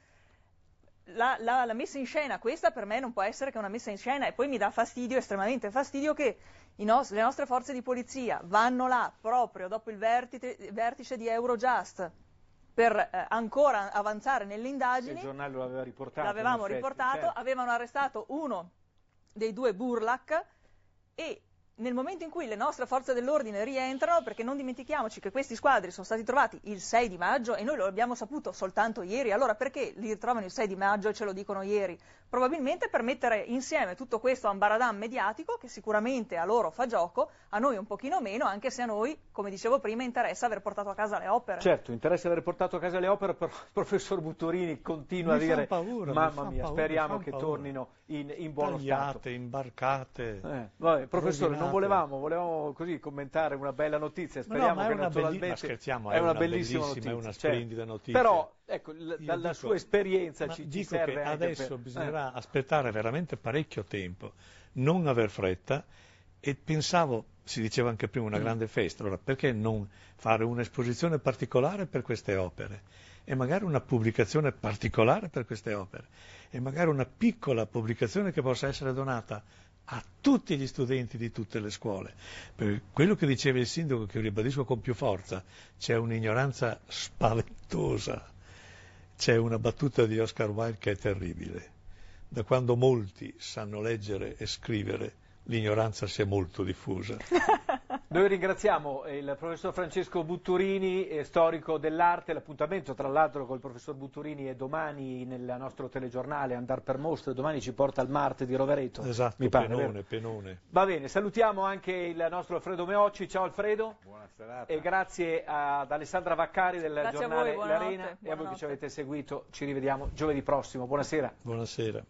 La messa in scena, questa per me non può essere che una messa in scena, e poi mi dà fastidio, estremamente fastidio, che le nostre forze di polizia vanno là proprio dopo il vertice di Eurojust per ancora avanzare nelle indagini. Il giornale lo aveva riportato. L'avevamo riportato, certo. Avevano arrestato uno dei due Burlak e nel momento in cui le nostre forze dell'ordine rientrano, perché non dimentichiamoci che questi squadri sono stati trovati il 6 di maggio e noi lo abbiamo saputo soltanto ieri, allora perché li ritrovano il 6 di maggio e ce lo dicono ieri? Probabilmente per mettere insieme tutto questo ambaradam mediatico che sicuramente a loro fa gioco, a noi un pochino meno, anche se a noi, come dicevo prima, interessa aver portato a casa le opere. Certo, interessa aver portato a casa le opere, però il professor Butturini continua a dire mamma mia, speriamo che tornino in buono stato. Imbarcate. Vabbè, professore, non volevamo così commentare una bella notizia, speriamo che naturalmente scherziamo, è una bellissima notizia, è una splendida notizia. Però ecco, dalla sua esperienza ci serve che anche adesso bisognerà aspettare veramente parecchio tempo, non aver fretta, e pensavo, si diceva anche prima, una grande festa, allora perché non fare un'esposizione particolare per queste opere e magari una pubblicazione particolare per queste opere e magari una piccola pubblicazione che possa essere donata a tutti gli studenti di tutte le scuole. Per quello che diceva il sindaco, che ribadisco con più forza, c'è un'ignoranza spaventosa, c'è una battuta di Oscar Wilde che è terribile. Da quando molti sanno leggere e scrivere, l'ignoranza si è molto diffusa. Noi ringraziamo il professor Francesco Butturini, storico dell'arte. L'appuntamento tra l'altro col professor Butturini è domani nel nostro telegiornale Andar per Mostre, domani ci porta al Marte di Rovereto. Esatto, mi pare, Penone. Va bene, salutiamo anche il nostro Alfredo Meocci. Ciao Alfredo. Buona serata. E grazie ad Alessandra Vaccari del grazie giornale a voi, L'Arena e a voi che ci avete seguito. Ci rivediamo giovedì prossimo. Buonasera. Buonasera.